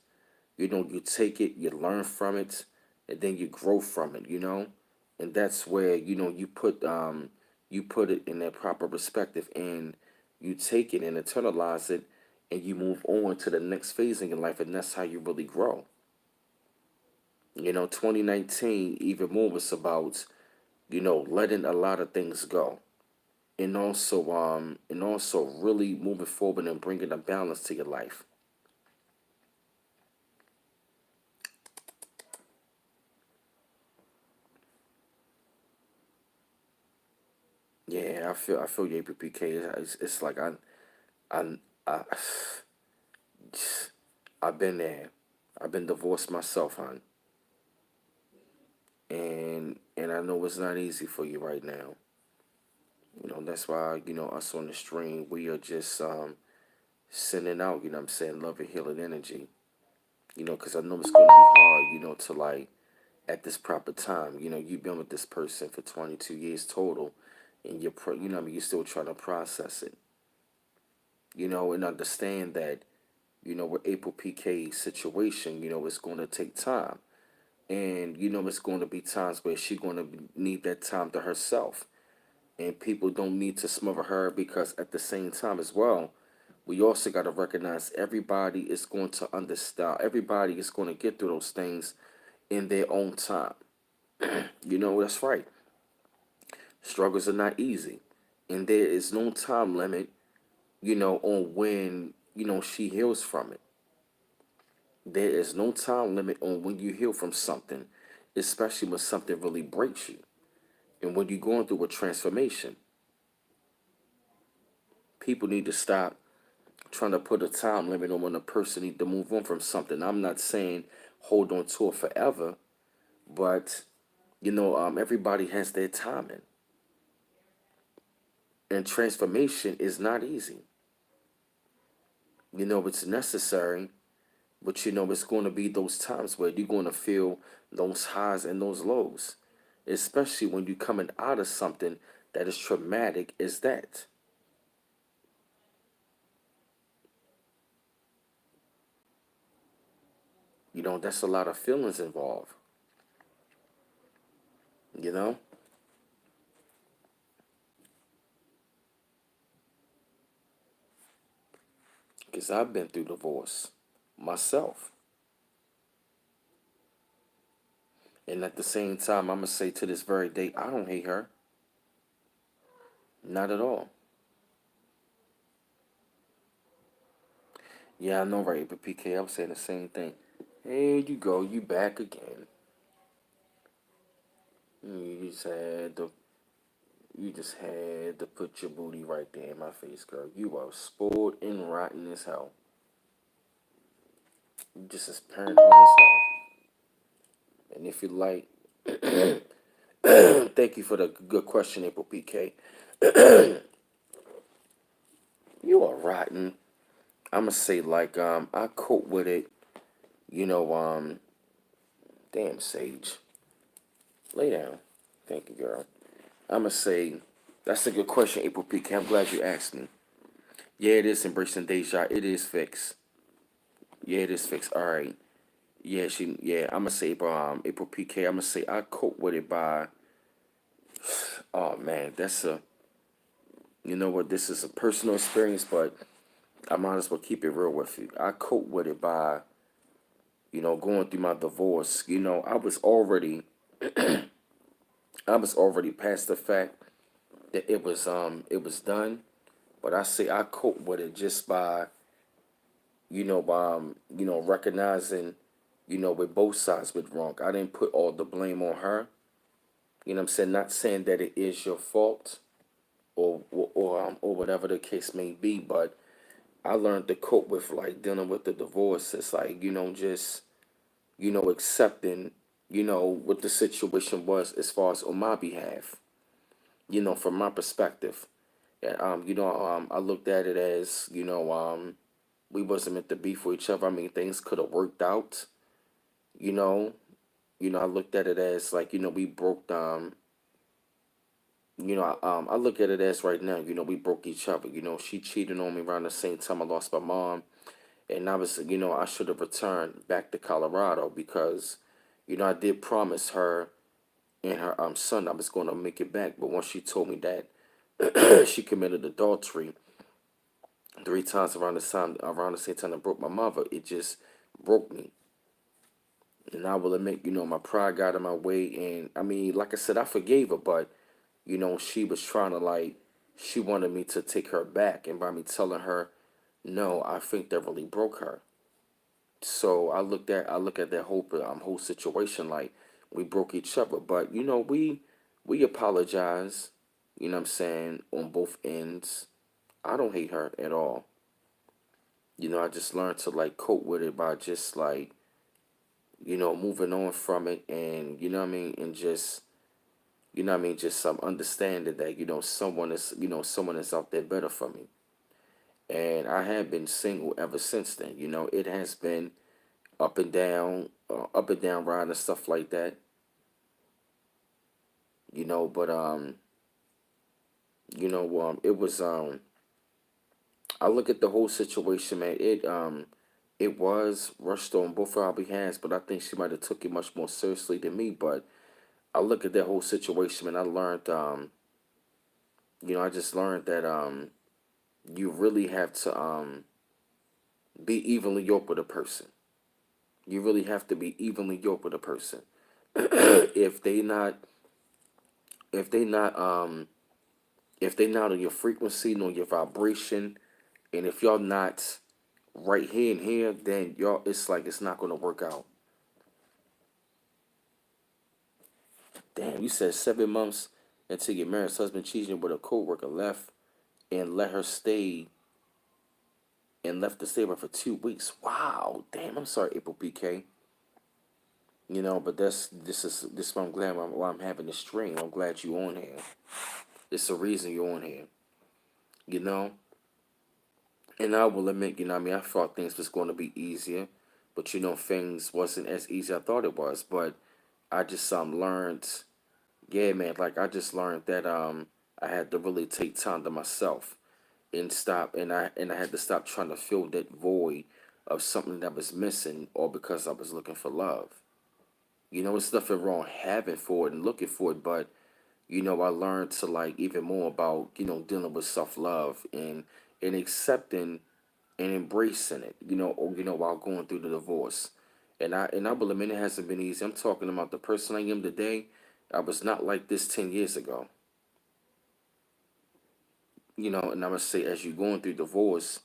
You take it, you learn from it, and then you grow from it. And that's where you put it in that proper perspective, and you take it and internalize it, and you move on to the next phase in your life, and that's how you really grow. 2019 even more was about letting a lot of things go, and also really moving forward and bringing a balance to your life. Yeah, I feel you, PK. It's like I I I've been there. I've been divorced myself, hon, and I know it's not easy for you right now. That's why us on the stream, we are just sending out. What I'm saying, love and healing energy. Because I know it's going to be hard. To like at this proper time. You've been with this person for 22 years total, and you're still trying to process it. And understand that with April PK situation, it's going to take time. And, it's going to be times where she's going to need that time to herself. And people don't need to smother her, because at the same time as well, we also got to recognize everybody is going to understand. Everybody is going to get through those things in their own time. That's right. Struggles are not easy. And there is no time limit, on when, she heals from it. There is no time limit on when you heal from something, especially when something really breaks you. And when you're going through a transformation, people need to stop trying to put a time limit on when a person needs to move on from something. I'm not saying hold on to it forever, but everybody has their timing, and transformation is not easy. It's necessary, but it's going to be those times where you're going to feel those highs and those lows, especially when you're coming out of something that is traumatic as that. That's a lot of feelings involved, you know? Because I've been through divorce myself. And at the same time, I'm going to say to this very day, I don't hate her. Not at all. Yeah, I know, right? But PK, I'm saying the same thing. Here you go, you back again. You just had to, you just had to put your booty right there in my face, girl. You are spoiled and rotten as hell. You just as parent as hell. And if you like, thank you for the good question, April PK. You are rotten. I'ma say like I cope with it. You know damn Sage, lay down. Thank you, girl. I'ma say that's a good question, April PK. I'm glad you asked me. Yeah, it is embracing deja. It is fixed. Yeah, it is fixed. All right. Yeah, she. Yeah, I'ma say April PK. I'ma say I cope with it by. Oh man, that's a. You know what? This is a personal experience, but I might as well keep it real with you. I cope with it by, going through my divorce. I was already past the fact that it was done. But I say I cope with it just by, recognizing, with both sides with wrong. I didn't put all the blame on her. What I'm saying? Not saying that it is your fault, or whatever the case may be, but I learned to cope with like dealing with the divorce. It's like, just, accepting. what the situation was as far as on my behalf, from my perspective. And, I looked at it as, we wasn't meant to be for each other. I mean, things could have worked out, you know. I looked at it as like, we broke, I look at it as right now, we broke each other. She cheated on me around the same time I lost my mom. And I was, I should have returned back to Colorado because, I did promise her and her son I was going to make it back. But once she told me that she committed adultery 3 times around the same time I broke my mother, it just broke me. And I will admit, my pride got in my way. And I mean, like I said, I forgave her, but she was trying to she wanted me to take her back, and by me telling her no, I think that really broke her. So I look at that whole situation like we broke each other, but we apologize. What I'm saying, on both ends. I don't hate her at all. I just learned to cope with it by just moving on from it, and what I mean, and just what I mean, just some understanding that someone is out there better for me. And I have been single ever since then. It has been up and down ride and stuff like that. But it was I look at the whole situation, man. It was rushed on both of our behalves, but I think she might have took it much more seriously than me. But I look at that whole situation, and I learned, I just learned that you really have to be evenly yoked with a person. You really have to be evenly yoked with a person. if they not, if they not, if they not on your frequency, on your vibration, and if y'all not right here and here, then y'all, it's like it's not gonna work out. Damn, you said 7 months until your married husband cheating with a coworker left and let her stay and left to stay with her for 2 weeks. Wow, damn. I'm sorry, April PK. But this is why I'm glad why I'm having this stream. I'm glad you on here. It's the reason you're on here. You know, and I will admit, I mean, I thought things was going to be easier, but things wasn't as easy as I thought it was. But I just learned, yeah, man. Like I just learned that I had to really take time to myself and stop, and I had to stop trying to fill that void of something that was missing, or because I was looking for love. It's nothing wrong having for it and looking for it, but I learned to even more about dealing with self love and accepting and embracing it. While going through the divorce, and I will admit it hasn't been easy. I'm talking about the person I am today. I was not like this 10 years ago. And I must say, as you're going through divorce,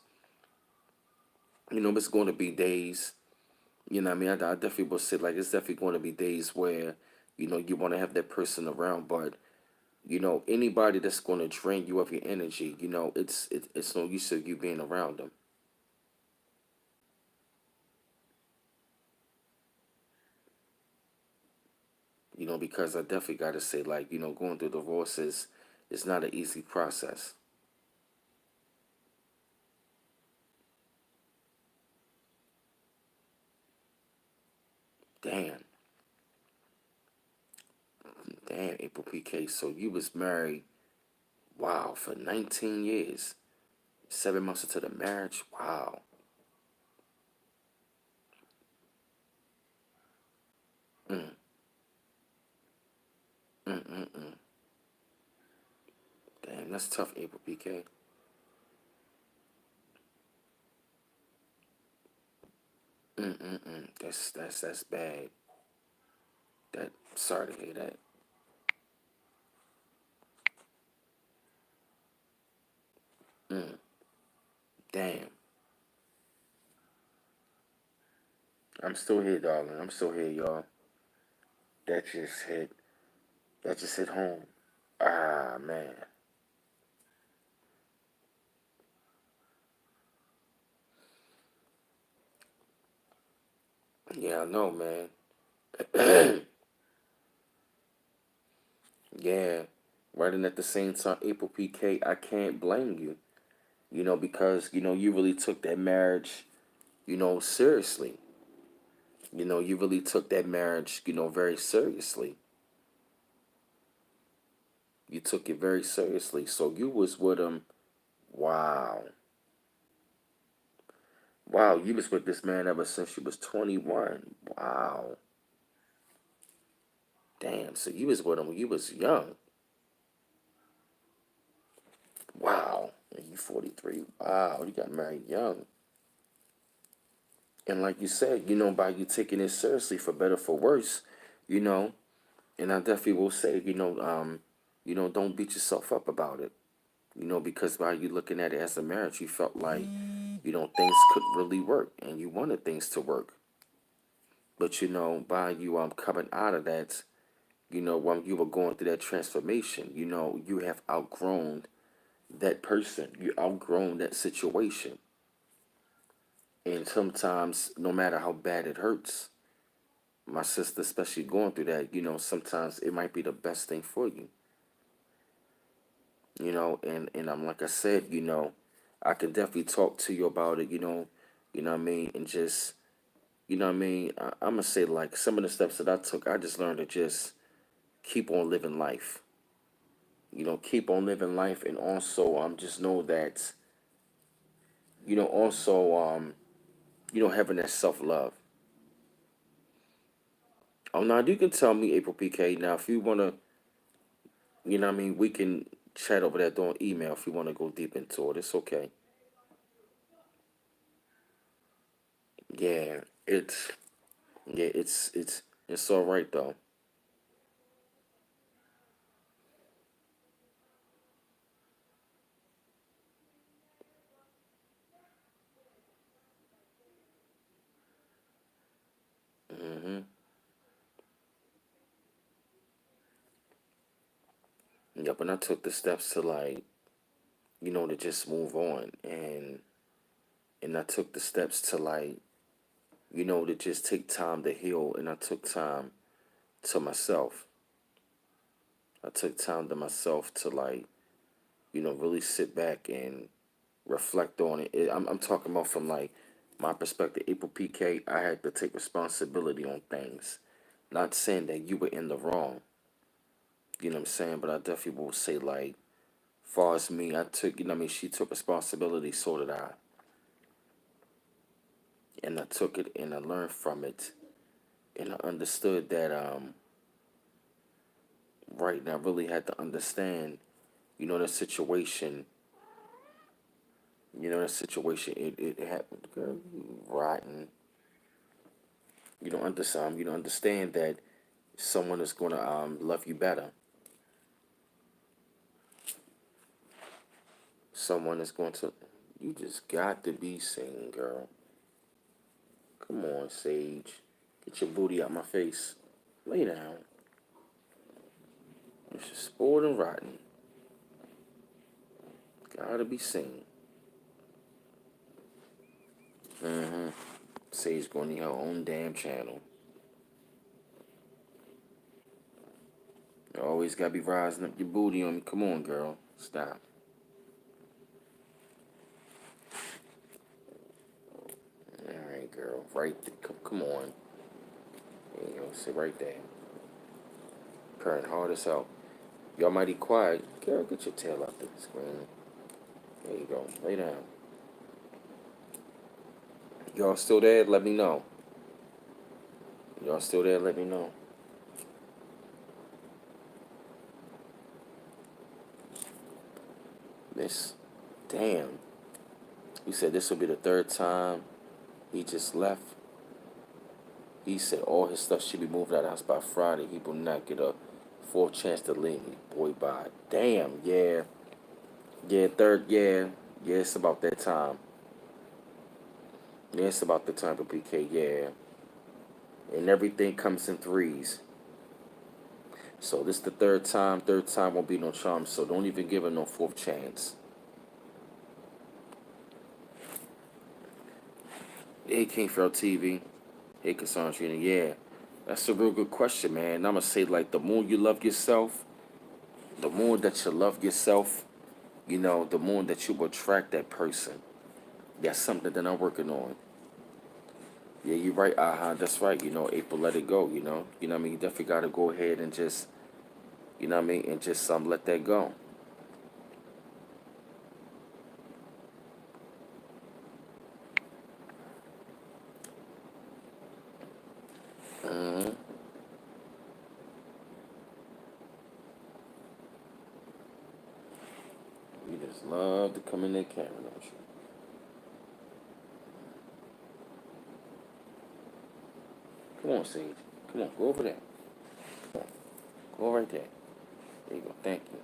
it's going to be days. I mean, I definitely will say it's definitely going to be days where you want to have that person around, but anybody that's going to drain you of your energy, it's no use of you being around them. Because I definitely got to say, going through divorce is not an easy process. Damn, damn, April PK. So you was married, wow, for 19 years, 7 months into the marriage. Wow. Mm, mm, mm, mm. Damn, that's tough, April PK. Mm, mm, mm. That's bad. That sorry to hear that. Mm, damn. I'm still here, darling. I'm still here, y'all. That just hit. That just hit home. Ah, man. Yeah, I know, man. and at the same time, April PK, I can't blame you, because, you really took that marriage, seriously. You really took that marriage, very seriously. You took it very seriously. So you was with him. Wow. Wow, you was with this man ever since you was 21. Wow. Damn, so you was with him when you was young. Wow. And you 43. Wow, you got married young. And like you said, by you taking it seriously, for better for worse, you know, and I definitely will say, don't beat yourself up about it. Because by you looking at it as a marriage, you felt like, things could really work and you wanted things to work. But by you coming out of that, when you were going through that transformation, you have outgrown that person. You outgrown that situation. And sometimes, no matter how bad it hurts, my sister, especially going through that, sometimes it might be the best thing for you. And I'm like I said, I can definitely talk to you about it, what I mean, and just, what I mean, I'm gonna say like some of the steps that I took, I just learned to just keep on living life. Keep on living life, and also just know that, also having that self love. Oh, now you can tell me, April PK. Now, if you wanna, what I mean, we can chat over that on email if you wanna go deep into it. It's okay. Yeah, it's all right though. Hmm. Yep, and I took the steps to like, to just move on, and I took the steps to like, to just take time to heal, and I took time to myself. I took time to myself to like, really sit back and reflect on it. I'm talking about from like my perspective, April PK. I had to take responsibility on things. Not saying that you were in the wrong, you know what I'm saying, but I definitely will say like, far as me, I took, she took responsibility, so did I, and I took it and I learned from it, and I understood that right, and I really had to understand, the situation, it happened, girl, you rotten. You don't understand that someone is gonna love you better. Someone is going to. You just got to be seen, girl. Come on, Sage. Get your booty out my face. Lay down. It's just spoiled and rotten. Gotta be seen. Mm-hmm. Sage gonna need her own damn channel. You always gotta be rising up your booty on me. Come on, girl. Stop. Alright, girl. Come on. There you go. Sit right there. Purring hard as hell. Y'all mighty quiet. Girl, get your tail out the screen. There you go. Lay down. Y'all still there? Let me know. Y'all still there? Let me know. Miss, damn. He said this will be the third time he just left. He said all his stuff should be moved out of the house by Friday. He will not get a fourth chance to leave me. Boy, bye. Damn, yeah. Yeah, third, yeah. Yeah, it's about that time. Yeah, it's about the time for PK, yeah. And everything comes in threes. So this the third time. Third time won't be no charm. So don't even give her no fourth chance. Hey, King Farrell TV. Hey, Cassandra. Yeah, that's a real good question, man. And I'm gonna say like the more you love yourself, The more that you love yourself, the more that you will attract that person. That's something that I'm working on. Yeah, you're right. That's right. April, let it go. What I mean. You definitely got to go ahead and just, what I mean, and just let that go. Hmm. You just love to come in that camera, don't you? Come on, Sage. Come on, go over there. Come on, go right there. There you go. Thank you.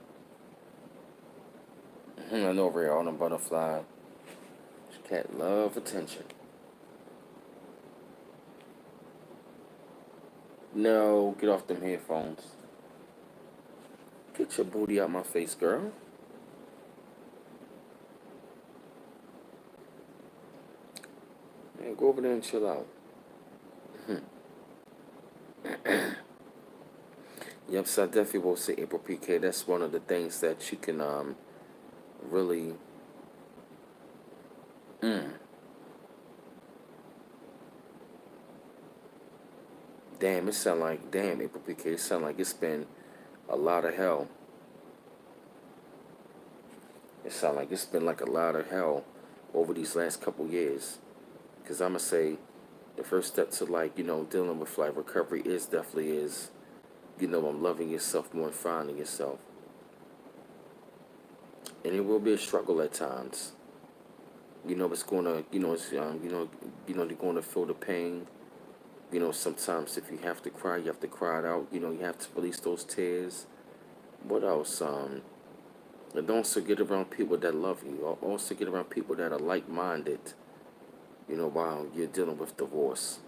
I know over here, all them butterfly. This cat love attention. No, get off them headphones. Get your booty out my face, girl. Man, go over there and chill out. Yep, so I definitely will say April PK. That's one of the things that you can really. Mm, damn, it sound like damn April PK. It sound like it's been a lot of hell. It sound like it's been like a lot of hell over these last couple years. Cause I'ma say the first step to like dealing with like recovery is definitely is I'm loving yourself more and finding yourself. And it will be a struggle at times. It's gonna it's they're gonna feel the pain. Sometimes if you have to cry, you have to cry it out. You have to release those tears. What else? And don't also get around people that love you. Also get around people that are like-minded. While you're dealing with divorce.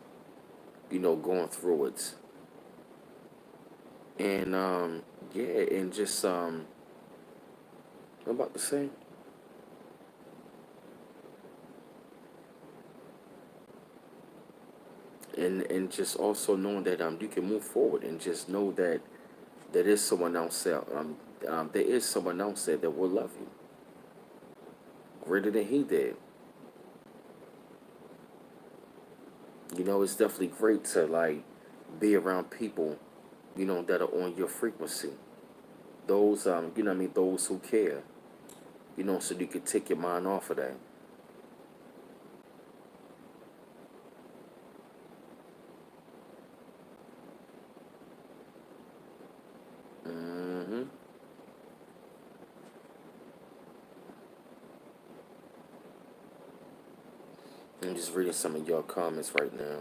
Going through it. And yeah, and just I'm about to say, and just also knowing that you can move forward and just know that there is someone else there is someone else there that will love you greater than he did. It's definitely great to like be around people that are on your frequency. Those what I mean, those who care. So you could take your mind off of that. Hmm. I'm just reading some of your comments right now.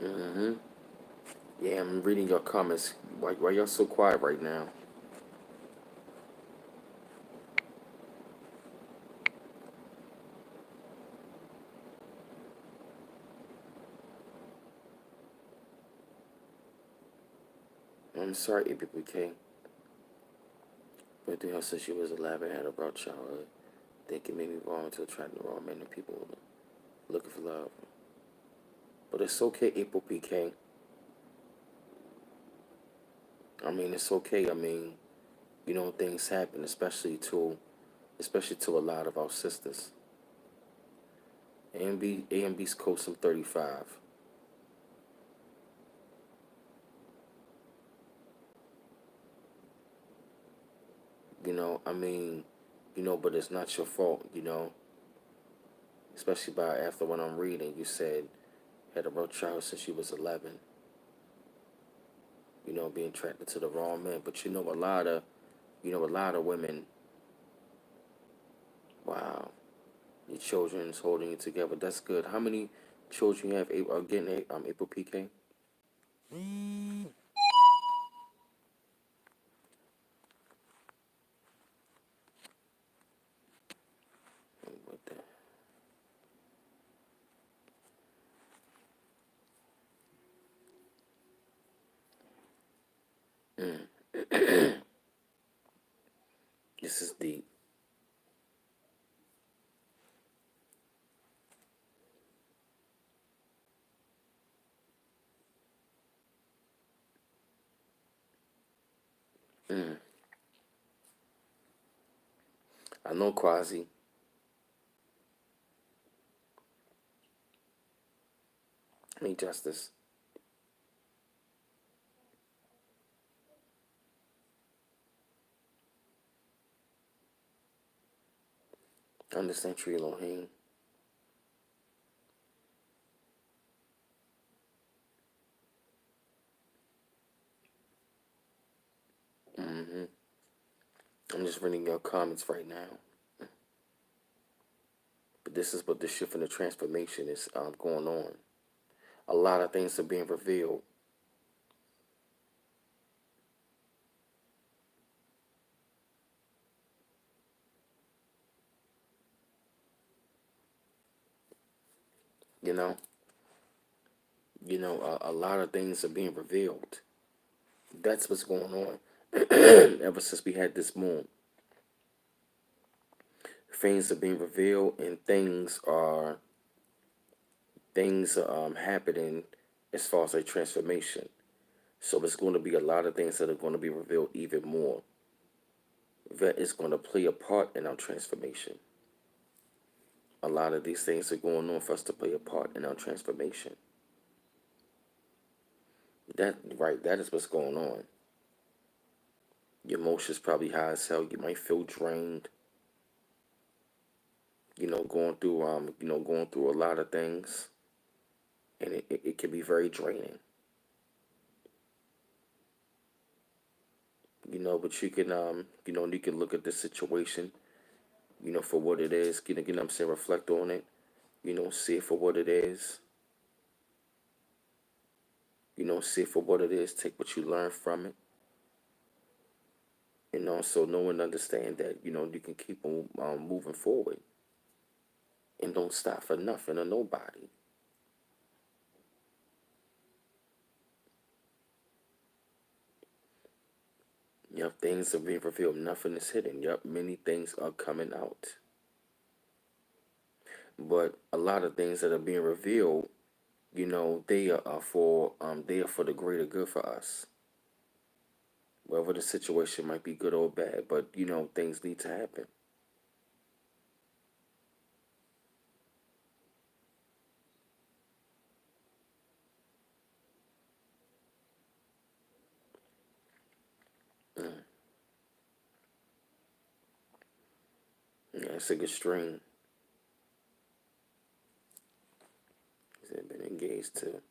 Hmm. Yeah, I'm reading your comments. Why y'all so quiet right now? I'm sorry, APPK. But the since she was 11, had a rough childhood. Think it made me wrong to attract the wrong men and people looking for love. But it's okay, April PK. I mean, it's okay. I mean, things happen, especially to a lot of our sisters. AMB's code some 35. I mean, but it's not your fault. Especially by after what I'm reading, you said had a rough child since she was 11. Being attracted to the wrong man. But a lot of women. Wow, your children is holding you together. That's good. How many children you have? Again, April PK. What the? I know Quasi. I need justice. I understand Tree Elohim. hmm I'm just reading your comments right now. But this is what the shift and the transformation is going on. A lot of things are being revealed. You know, a lot of things are being revealed. That's what's going on. Ever since we had this moon, things are being revealed, and things are happening as far as a transformation. So there's going to be a lot of things that are going to be revealed even more. That is going to play a part in our transformation. A lot of these things are going on for us to play a part in our transformation. That right, that is what's going on. Your emotions probably high as hell. You might feel drained. Going through a lot of things, and it can be very draining. But you can look at the situation, for what it is. I'm saying, reflect on it. See it for what it is. See it for what it is. Take what you learn from it, and also know and understand that you can keep on moving forward, and don't stop for nothing or nobody. Yep, things are being revealed. Nothing is hidden. Yep, many things are coming out. But a lot of things that are being revealed, they are for the greater good for us. Whether the situation might be good or bad, but things need to happen. Mm. Yeah, it's a good string. I've been engaged to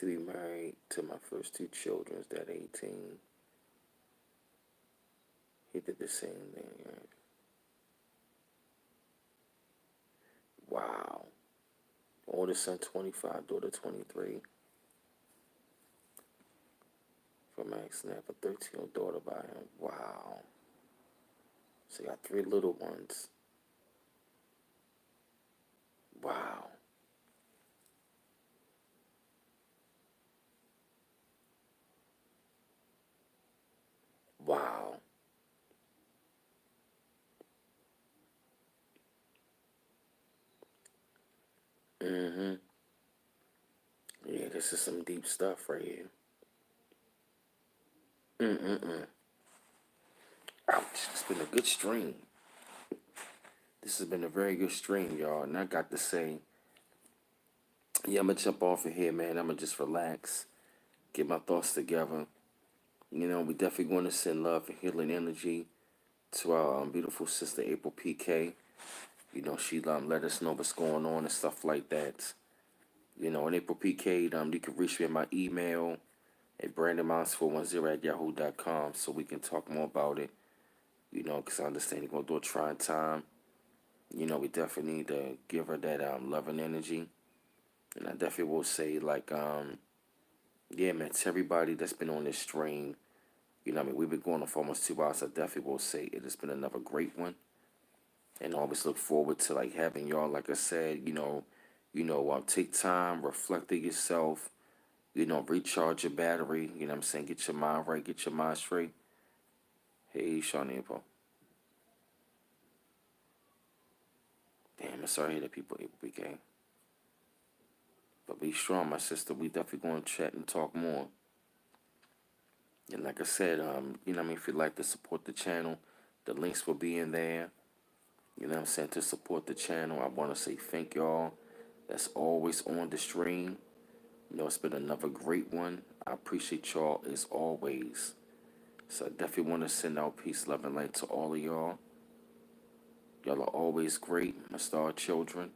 be married to my first two children at 18. He did the same thing. Right? Wow. Oldest son 25, daughter 23. From Max Snap, a 13-year-old daughter by him. Wow. So you got three little ones. Wow. Wow. Mm-hmm. Yeah, this is some deep stuff right here. Mm-mm-mm. Ouch. It's been a good stream. This has been a very good stream, y'all. And I got to say, yeah, I'm going to jump off of here, man. I'm going to just relax, get my thoughts together. We definitely going to send love and healing energy to our beautiful sister, April PK. She let us know what's going on and stuff like that. And April PK, you can reach me at my email at brandonmiles410 at yahoo.com so we can talk more about it. Because I understand you're going through a trying time. We definitely need to give her that love and energy. And I definitely will say, like, yeah, man, to everybody that's been on this stream, we've been going on for almost 2 hours. I definitely will say it has been another great one. And always look forward to, like, having y'all, like I said, take time, reflect on yourself, recharge your battery, what I'm saying, get your mind right, get your mind straight. Hey, Shawnee Paul. Damn, I'm sorry that people became. But be strong, my sister. We definitely going to chat and talk more. And like I said, you know what I mean, if you'd like to support the channel, the links will be in there. You know what I'm saying? To support the channel, I want to say thank y'all. That's always on the stream. You know, it's been another great one. I appreciate y'all as always. So I definitely want to send out peace, love, and light to all of y'all. Y'all are always great, my star children.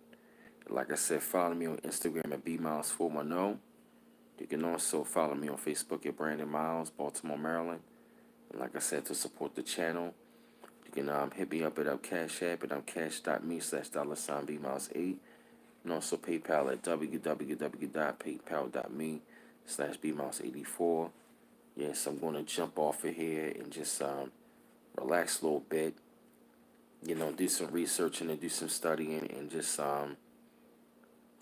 Like I said, follow me on Instagram at bmiles410. You can also follow me on Facebook at Brandon Miles, Baltimore, Maryland. And like I said, to support the channel, you can hit me up at Cash App at cash.me/$bmiles8. And also PayPal at www.paypal.me/bmiles84. Yes, I'm going to jump off of here and just relax a little bit. You know, do some researching and do some studying and just, you know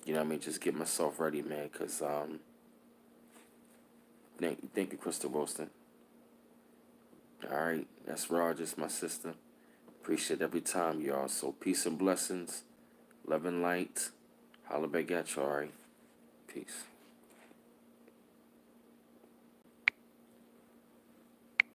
what I mean, just get myself ready, man, because, thank you, Crystal Wilson. All right, that's Rogers, my sister. Appreciate every time, y'all. So peace and blessings, love and light. Holla back at you, all right? Peace.